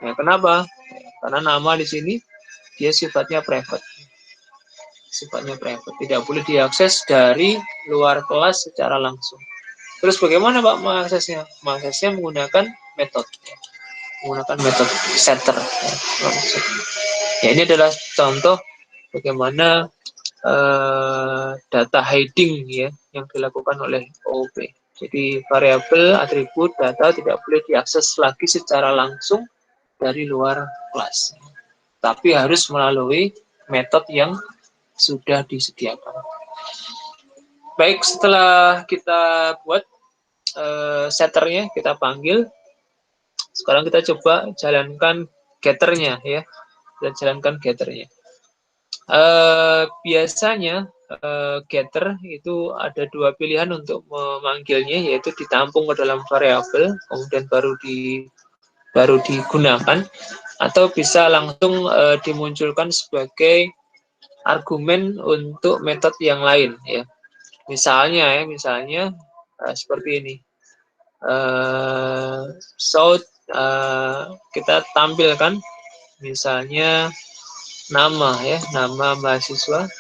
Ya, kenapa? Karena nama di sini dia sifatnya private. Sifatnya private. Tidak boleh diakses dari luar kelas secara langsung. Terus bagaimana Pak mengaksesnya? Mengaksesnya menggunakan metode. Menggunakan metode setter. Ya, ini adalah contoh bagaimana data hiding, ya, yang dilakukan oleh OOP. Jadi variabel, atribut, data tidak boleh diakses lagi secara langsung dari luar kelas, tapi harus melalui metode yang sudah disediakan. Baik, setelah kita buat setternya, kita panggil. Sekarang kita coba jalankan getternya, ya. Kita jalankan getternya. Biasanya getter itu ada 2 pilihan untuk memanggilnya, yaitu ditampung ke dalam variabel, kemudian baru digunakan, atau bisa langsung dimunculkan sebagai argumen untuk metode yang lain, ya. Misalnya seperti ini. Kita tampilkan misalnya nama, ya, nama mahasiswa.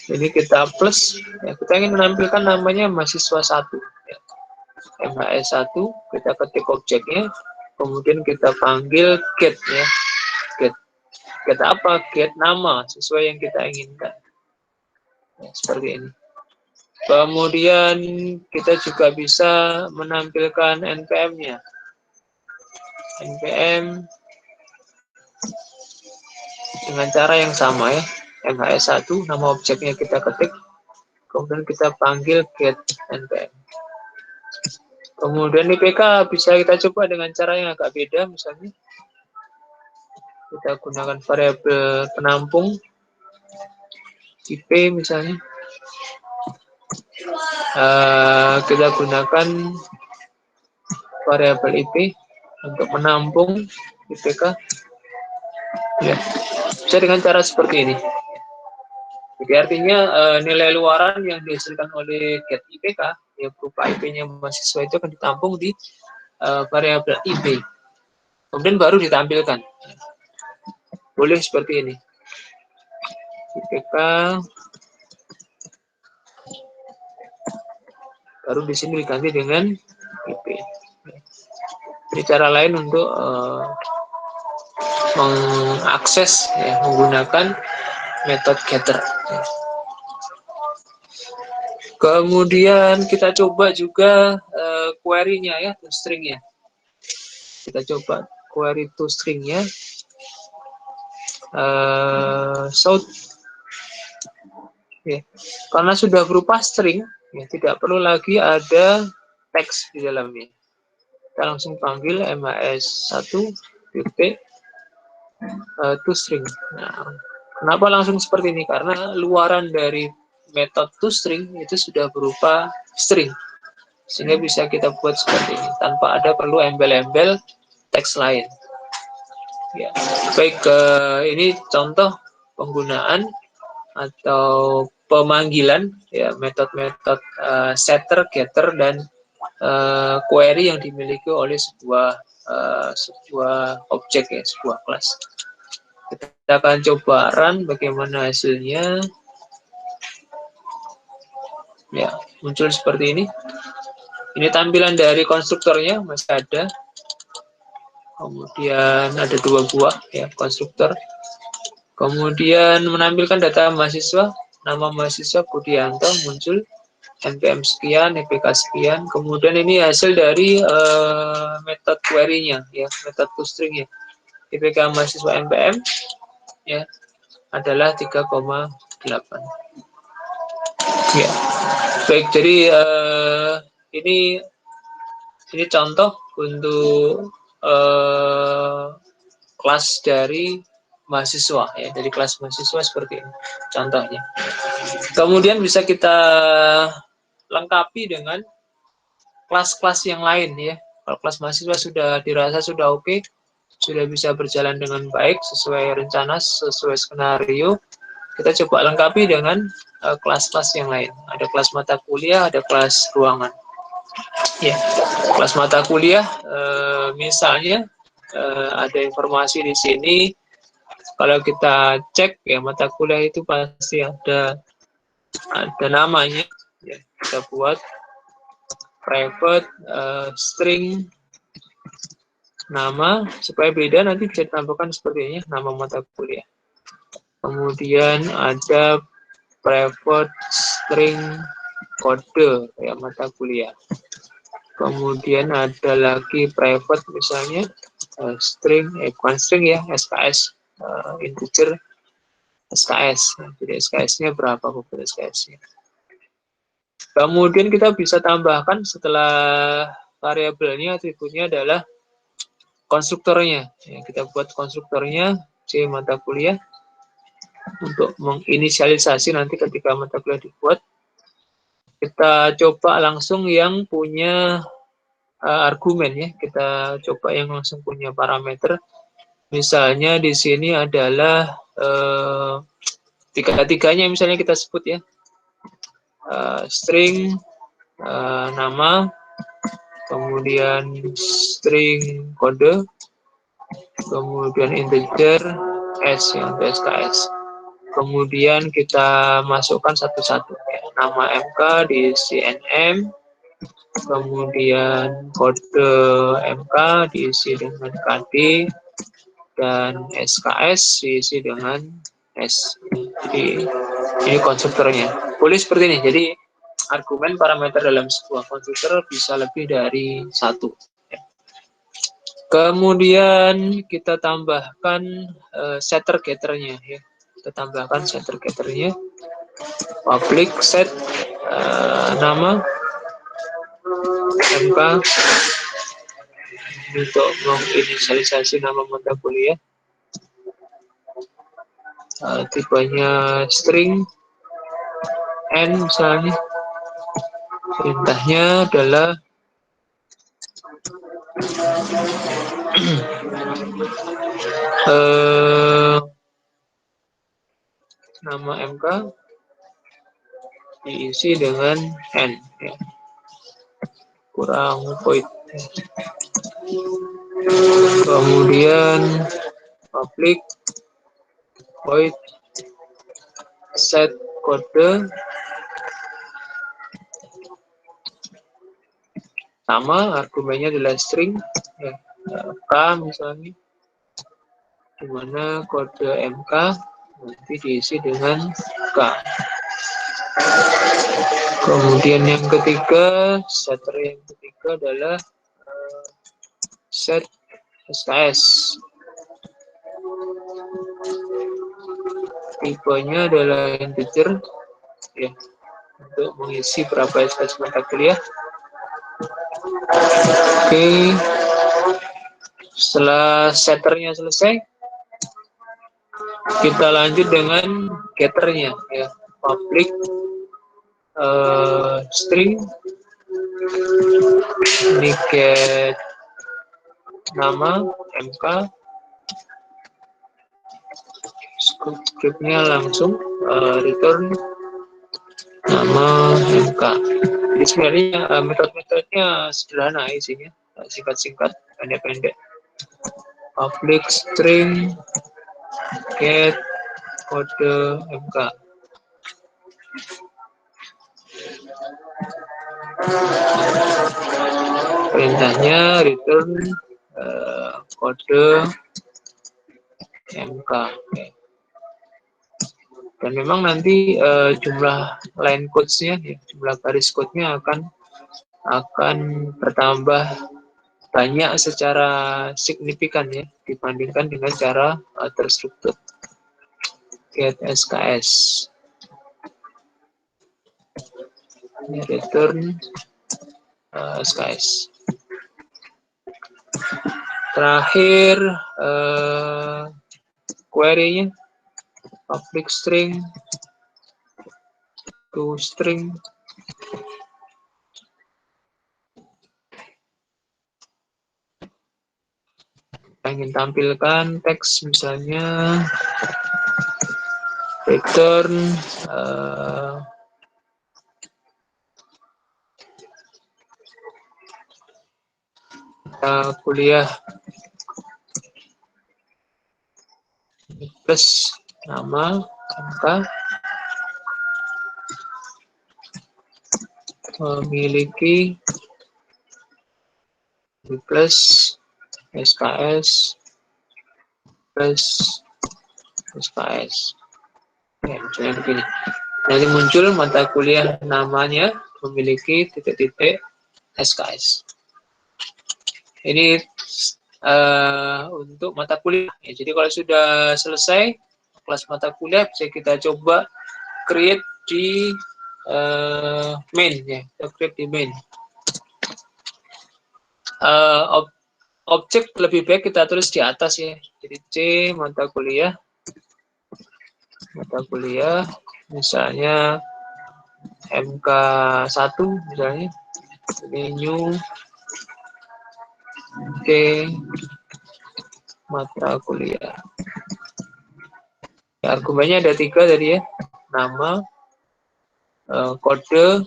Ini kita plus, ya, kita ingin menampilkan namanya mahasiswa 1, ya. MHS1, kita ketik objeknya, kemudian kita panggil get, ya. Get apa? Get nama sesuai yang kita inginkan. Ya, seperti ini. Kemudian kita juga bisa menampilkan npm-nya. npm dengan cara yang sama ya. MHS1 nama objeknya kita ketik, kemudian kita panggil get npm. Kemudian IPK bisa kita coba dengan cara yang agak beda, misalnya kita gunakan variabel penampung IP misalnya. Kita gunakan variabel IP untuk menampung IPK. Ya, bisa dengan cara seperti ini. Jadi artinya nilai luaran yang dihasilkan oleh get IPK ya berupa IP-nya mahasiswa itu akan ditampung di variabel IP. Kemudian baru ditampilkan. Boleh seperti ini. IPK baru di sini diganti dengan IP. Ini cara lain untuk mengakses ya, menggunakan metode getter. Kemudian kita coba juga query-nya ya, toString-nya. Kita coba query toString-nya. South ya. Karena sudah berupa string, ya, tidak perlu lagi ada teks di dalamnya. Kita langsung panggil MHS1 titik toString. Nah, kenapa langsung seperti ini? Karena luaran dari metode toString itu sudah berupa string, sehingga bisa kita buat seperti ini tanpa ada perlu embel-embel teks lain. Ya, baik, ini contoh penggunaan atau pemanggilan ya metode-metode setter, getter, dan query yang dimiliki oleh sebuah objek ya, sebuah kelas. Kita akan coba run bagaimana hasilnya. Ya, muncul seperti ini. Ini tampilan dari konstruktornya masih ada. Kemudian ada 2 buah ya konstruktor. Kemudian menampilkan data mahasiswa, nama mahasiswa Budianto muncul, npm sekian, IPK sekian. Kemudian ini hasil dari metode query-nya ya, metode toString-nya. IPK mahasiswa npm ya adalah 3,8. Ya. Baik, jadi ini contoh untuk kelas dari mahasiswa ya, dari kelas mahasiswa seperti ini contohnya. Kemudian bisa kita lengkapi dengan kelas-kelas yang lain ya. Kalau kelas mahasiswa sudah dirasa sudah oke, sudah bisa berjalan dengan baik sesuai rencana, sesuai skenario, kita coba lengkapi dengan kelas-kelas yang lain. Ada kelas mata kuliah, ada kelas ruangan. Ya, kelas mata kuliah misalnya ada informasi di sini. Kalau kita cek ya mata kuliah itu pasti ada namanya. Ya, kita buat private string nama supaya beda, nanti bisa ditambahkan seperti ini nama mata kuliah. Kemudian ada private string kode ya mata kuliah. Kemudian ada lagi private misalnya string, bukan string ya, SKS, integer SKS. Jadi SKS-nya berapa bobot SKS-nya. Kemudian kita bisa tambahkan setelah variabelnya, atributnya adalah konstruktornya. Ya, kita buat konstruktornya C mata kuliah untuk menginisialisasi nanti ketika mata kuliah dibuat. Kita coba langsung yang punya argumen ya. Kita coba yang langsung punya parameter. Misalnya di sini adalah tiga-tiganya misalnya kita sebut ya. String nama, kemudian string kode, kemudian integer S yang SKS. Kemudian kita masukkan satu-satu ya. Nama MK diisi NM, kemudian kode MK diisi dengan KD, dan SKS diisi dengan S. Jadi ini konstruktornya. Boleh seperti ini. Jadi argumen parameter dalam sebuah konstruktor bisa lebih dari satu. Kemudian kita tambahkan setter getternya ya. Kita tambahkan setter getternya. Public set nama MK untuk menginisialisasi nama mata kuliah. Tipenya string n misalnya. Perintahnya adalah nama MK diisi dengan n ya. Kurang void. Kemudian public void set kode sama, argumennya adalah string ya, k misalnya, dimana kode MK nanti diisi dengan k. Kemudian yang ketiga, setter yang ketiga adalah set SKS. Tipenya adalah integer ya, untuk mengisi berapa SKS mata kuliah. Oke, setelah setternya selesai, kita lanjut dengan getternya ya. Public string, ini get nama MK, scriptnya langsung return nama MK. Jadi sebenarnya metode-metodenya sederhana isinya, singkat-singkat, pendek-pendek. Public string get kode MK. Perintahnya return kode MK. Dan memang nanti jumlah line codes-nya, jumlah garis code-nya akan bertambah banyak secara signifikan ya, dibandingkan dengan cara terstruktur get SKS. Ini return SKS. Terakhir query-nya public string to string ingin tampilkan teks misalnya return kuliah plus nama MK memiliki plus SKS plus SKS. Ya, misalnya begini. Nanti muncul mata kuliah namanya memiliki titik-titik SKS. Ini untuk mata kuliah. Ya, jadi kalau sudah selesai kelas mata kuliah, bisa kita coba create di main ya. Kita create di main. Objek lebih baik kita tulis di atas ya. Jadi C mata kuliah misalnya MK1 misalnya, ini new T mata kuliah. Ya, argumennya ada 3 tadi ya, nama, kode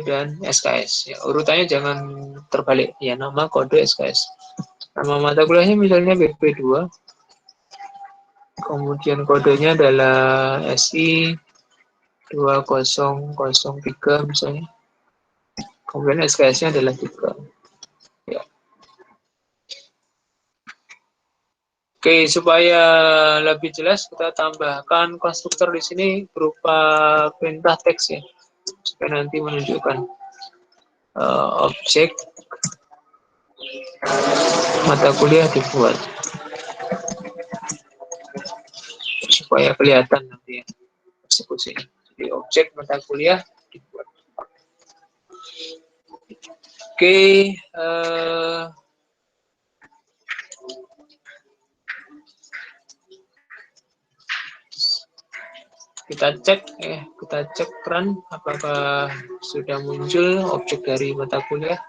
dan SKS. Ya, urutannya jangan terbalik ya, nama, kode, SKS. Nama mata kuliahnya misalnya BP2. Kemudian kodenya adalah SI 2003 misalnya. Kemudian SKS-nya adalah 3. Ya. Oke, supaya lebih jelas kita tambahkan konstruktor di sini berupa perintah teks ya. Supaya nanti menunjukkan objek mata kuliah dibuat supaya kelihatan nanti ya eksekusinya. Jadi objek mata kuliah dibuat. Oke, kita cek run apakah sudah muncul objek dari mata kuliah.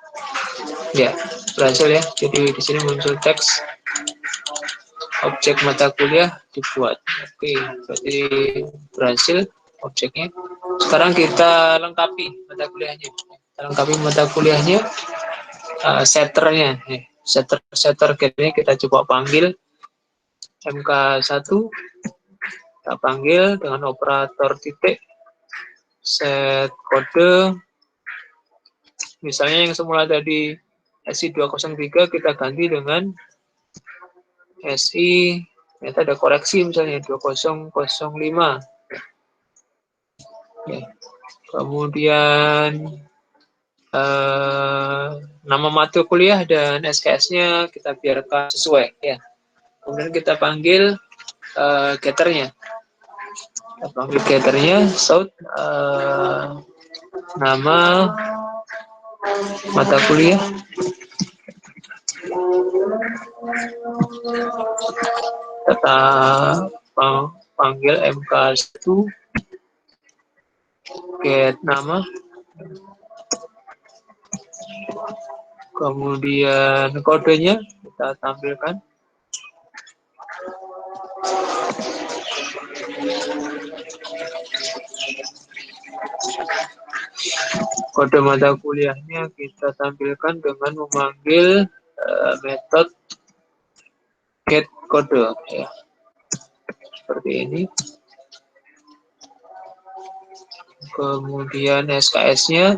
Ya, berhasil ya. Jadi di sini muncul teks objek mata kuliah dibuat. Oke, berarti berhasil objeknya. Sekarang kita lengkapi mata kuliahnya. Kita lengkapi mata kuliahnya, setternya. Setter ini kita coba panggil MK1. Kita panggil dengan operator titik, set kode. Misalnya yang semula tadi SI203 kita ganti dengan SI, ternyata ada koreksi misalnya 2005. Ya. Kemudian nama mata kuliah dan SKS-nya kita biarkan sesuai ya. Kemudian kita panggil getternya. Kita panggil getternya south nama mata kuliah. Kita panggil MK1 get nama, kemudian kodenya kita tampilkan. Kode mata kuliahnya kita tampilkan dengan memanggil metode get kode ya. Seperti ini. Kemudian SKS-nya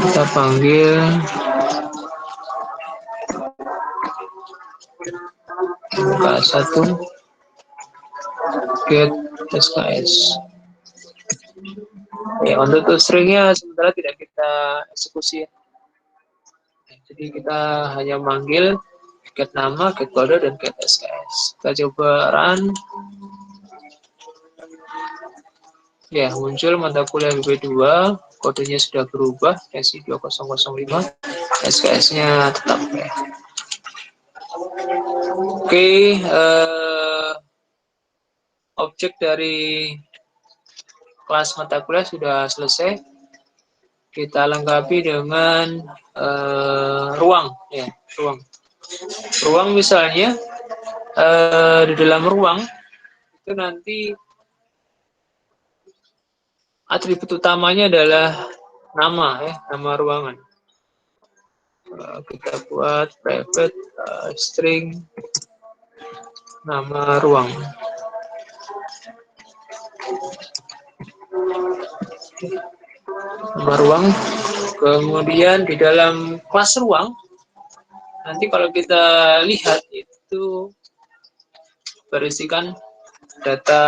kita panggil MK1 get SKS. Ya, untuk stringnya sementara tidak kita eksekusi. Jadi kita hanya manggil get nama, get kode, dan get SKS. Kita coba run. Ya, muncul mata kuliah BP2, kodenya sudah berubah, SI2005, SKS-nya tetap ya. Oke, objek dari kelas mata kuliah sudah selesai. Kita lengkapi dengan ruang ya, ruang misalnya di dalam ruang itu nanti atribut utamanya adalah nama ya, nama ruangan. Kita buat private string nama ruang. Nama ruang. Kemudian di dalam kelas ruang nanti kalau kita lihat itu berisikan data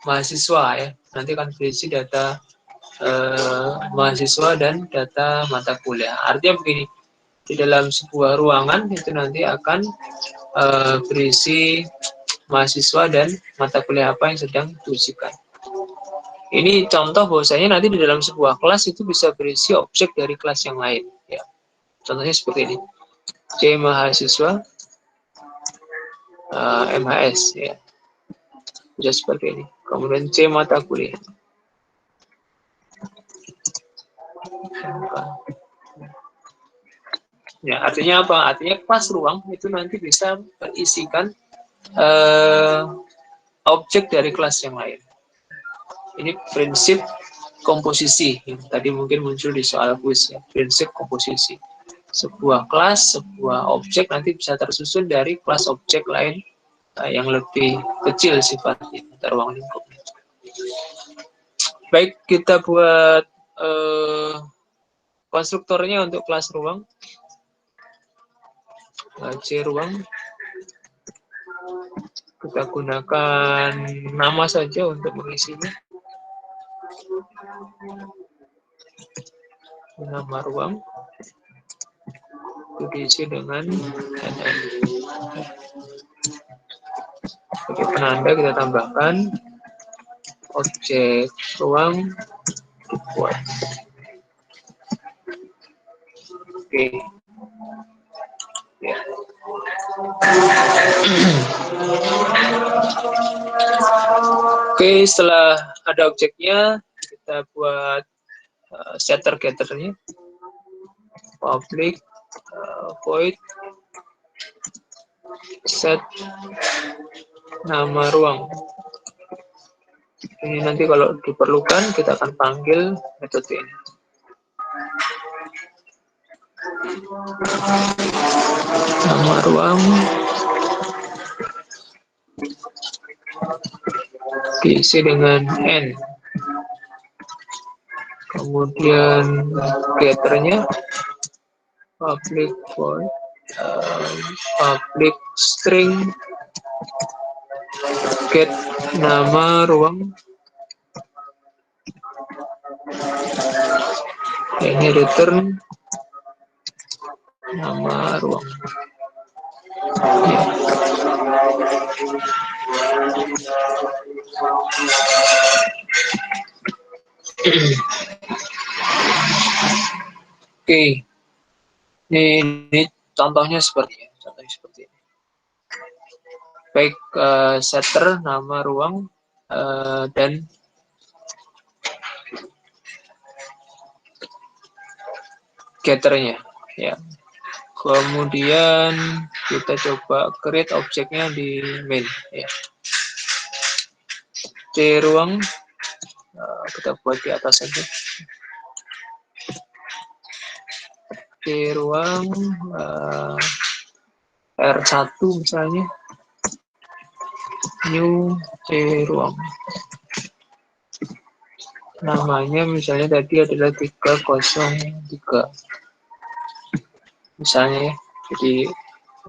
mahasiswa ya. Nanti akan berisi data mahasiswa dan data mata kuliah. Artinya begini, di dalam sebuah ruangan itu nanti akan berisi mahasiswa dan mata kuliah apa yang sedang diujikan. Ini contoh bahwasanya nanti di dalam sebuah kelas itu bisa berisi objek dari kelas yang lain. Ya. Contohnya seperti ini, C mahasiswa, MHS, ya. Bisa seperti ini. Kemudian C mata kuliah. Ya, artinya apa? Artinya kelas ruang itu nanti bisa berisikan objek dari kelas yang lain. Ini prinsip komposisi yang tadi mungkin muncul di soal kuis ya. Prinsip komposisi. Sebuah kelas, sebuah objek nanti bisa tersusun dari kelas objek lain yang lebih kecil sifatnya pada ruang lingkup. Baik, kita buat konstruktornya untuk kelas ruang. C ruang. Kita gunakan nama saja untuk mengisinya. Nama ruang itu diisi dengan NN. Sebagai penanda kita tambahkan objek ruang dibuat. Oke. Ya. Oke, setelah ada objeknya, kita buat setter getternya. Public void set nama ruang. Ini nanti kalau diperlukan kita akan panggil metode ini. Nama ruang diisi dengan n. Kemudian getternya public void public string get nama ruang. Ini return nama ruang. Oke, ini contohnya seperti ini. Baik setter nama ruang dan getternya, ya. Kemudian kita coba create objeknya di main, ya. C ruang kita buat di atas saja. C ruang R1 misalnya, new C ruang. Namanya misalnya tadi adalah 303. Misalnya ya, jadi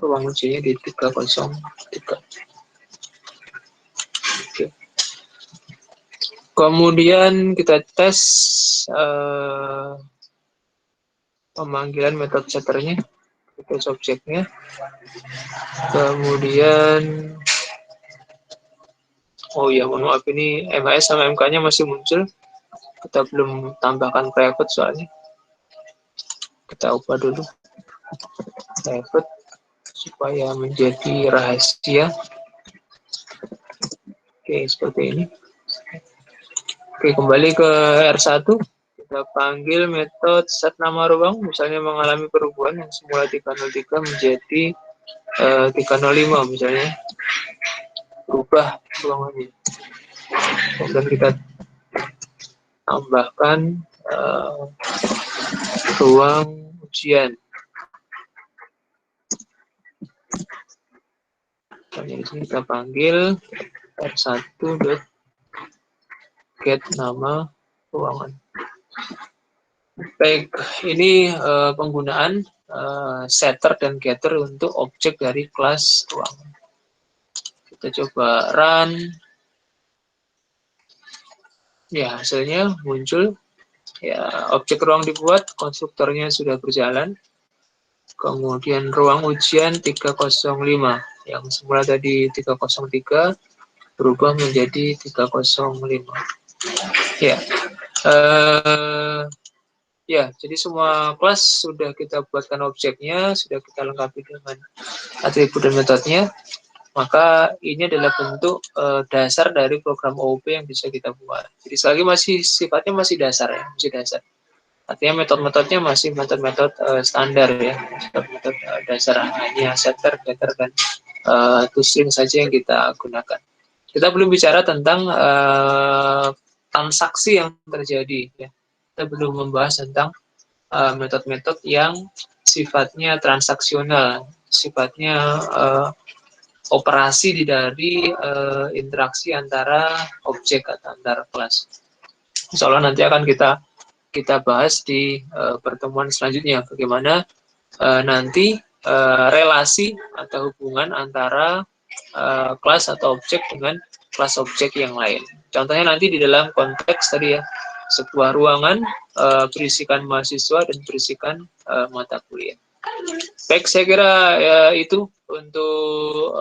ruang ujinya di 303. Oke. Kemudian kita tes pemanggilan metode setternya, tes objeknya. Kemudian, oh ya, mohon maaf, ini MHS sama MK-nya masih muncul. Kita belum tambahkan private soalnya. Kita ubah dulu private supaya menjadi rahasia. Oke, seperti ini. Oke, kembali ke R1. Kita panggil metode set nama ruang, misalnya mengalami perubahan yang semula 303 menjadi 305 misalnya. Berubah ruangannya. Kemudian kita tambahkan ruang ujian. Di sini kita panggil R1.get nama ruangan. Baik, ini penggunaan setter dan getter untuk objek dari kelas ruangan. Kita coba run. Ya, hasilnya muncul. Ya, objek ruang dibuat, konstruktornya sudah berjalan. Kemudian ruang ujian 305 yang semula tadi 303 berubah menjadi 305. Ya, ya, jadi semua kelas sudah kita buatkan objeknya, sudah kita lengkapi dengan atribut dan metodenya. Maka ini adalah bentuk dasar dari program OOP yang bisa kita buat. Jadi sekali lagi sifatnya masih dasar ya, masih dasar. Artinya metode-metodenya masih metode-metode standar ya, metode dasar, hanya setter, getter, dan toString saja yang kita gunakan. Kita belum bicara tentang transaksi yang terjadi ya. Kita belum membahas tentang metode-metode yang sifatnya transaksional, sifatnya operasi dari interaksi antara objek atau antara kelas. Insya Allah nanti akan kita bahas di pertemuan selanjutnya bagaimana nanti relasi atau hubungan antara kelas atau objek dengan kelas objek yang lain. Contohnya nanti di dalam konteks tadi ya, sebuah ruangan berisikan mahasiswa dan berisikan mata kuliah. Baik, saya kira ya, itu untuk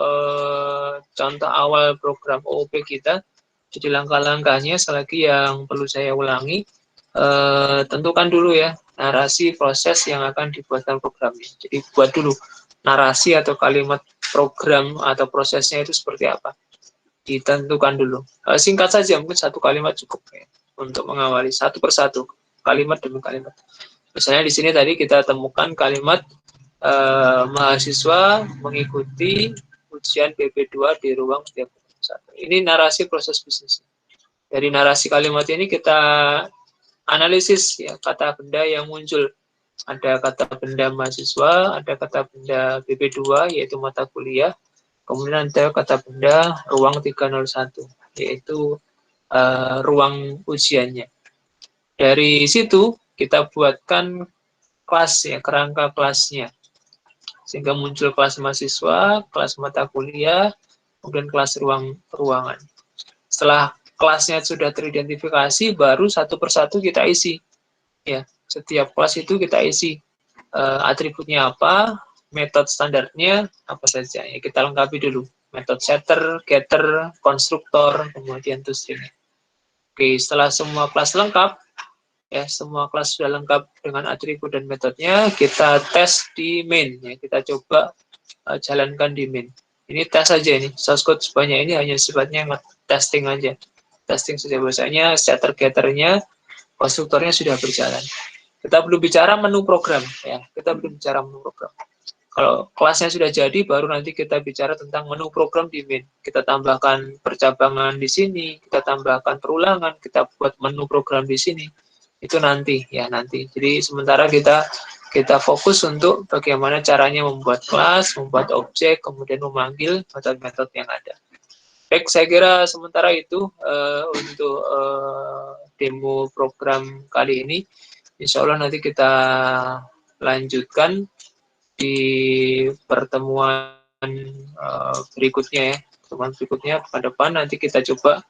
contoh awal program OOP kita. Jadi langkah-langkahnya selagi yang perlu saya ulangi, tentukan dulu ya narasi proses yang akan dibuatkan programnya. Jadi buat dulu narasi atau kalimat program atau prosesnya itu seperti apa. Ditentukan dulu. Singkat saja, mungkin satu kalimat cukup ya, untuk mengawali satu persatu kalimat demi kalimat. Misalnya di sini tadi kita temukan kalimat mahasiswa mengikuti ujian PP2 di ruang 31. Ini narasi proses bisnis. Dari narasi kalimat ini kita analisis ya kata benda yang muncul. Ada kata benda mahasiswa, ada kata benda PP2 yaitu mata kuliah. Kemudian ada kata benda ruang 301 yaitu ruang ujiannya. Dari situ kita buatkan kelas ya, kerangka kelasnya. Sehingga muncul kelas mahasiswa, kelas mata kuliah, kemudian kelas ruangan. Setelah kelasnya sudah teridentifikasi, baru satu persatu kita isi. Ya, setiap kelas itu kita isi atributnya apa, metode standarnya apa saja. Ya, kita lengkapi dulu. Metode setter, getter, konstruktor, kemudian toString. Oke, setelah semua kelas lengkap, ya semua kelas sudah lengkap dengan atribut dan metodenya, kita tes di main. Ya, kita coba jalankan di main. Ini tes saja ini, source code sebanyak ini hanya sifatnya testing aja. Testing saja, biasanya setter getternya, konstruktornya sudah berjalan. Kita belum bicara menu program, ya. Kita belum bicara menu program. Kalau kelasnya sudah jadi, baru nanti kita bicara tentang menu program di main. Kita tambahkan percabangan di sini, kita tambahkan perulangan, kita buat menu program di sini. Itu nanti, ya nanti. Jadi sementara kita fokus untuk bagaimana caranya membuat kelas, membuat objek, kemudian memanggil metode-metode yang ada. Baik, saya kira sementara itu untuk demo program kali ini. Insya Allah nanti kita lanjutkan di pertemuan berikutnya ya. Pertemuan berikutnya ke depan nanti kita coba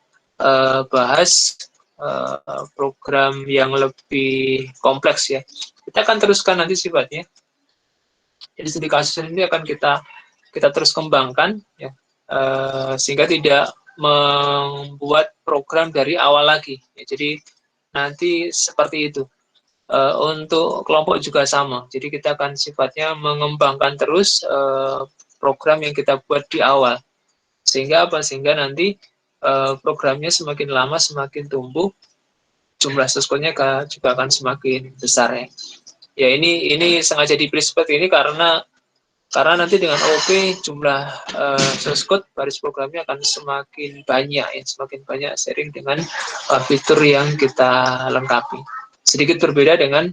bahas program yang lebih kompleks ya. Kita akan teruskan nanti sifatnya. Jadi studi kasus ini akan kita terus kembangkan ya, sehingga tidak membuat program dari awal lagi. Ya, jadi nanti seperti itu. Untuk kelompok juga sama. Jadi kita akan sifatnya mengembangkan terus program yang kita buat di awal. Sehingga apa? Sehingga nanti programnya semakin lama semakin tumbuh, jumlah source code-nya juga akan semakin besar ya. Ya ini sengaja dipilih seperti ini karena nanti dengan OOP jumlah source code baris programnya akan semakin banyak ya, semakin banyak sering dengan fitur yang kita lengkapi. Sedikit berbeda dengan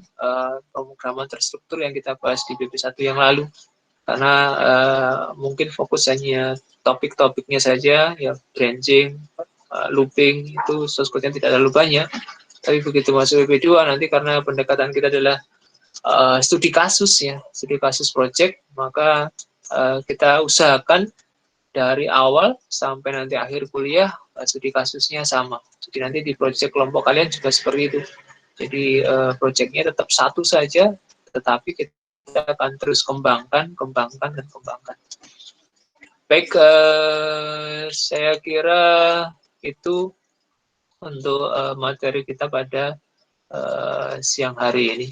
pemrograman terstruktur yang kita bahas di BP1 yang lalu. Karena mungkin fokus hanya topik-topiknya saja, ya branching, looping, itu source code-nya tidak terlalu banyak. Tapi begitu masuk BP2, nanti karena pendekatan kita adalah studi kasus ya, studi kasus project, maka kita usahakan dari awal sampai nanti akhir kuliah, studi kasusnya sama. Jadi nanti di project kelompok kalian juga seperti itu. Jadi proyeknya tetap satu saja, tetapi kita akan terus kembangkan. Baik, saya kira itu untuk materi kita pada siang hari ini.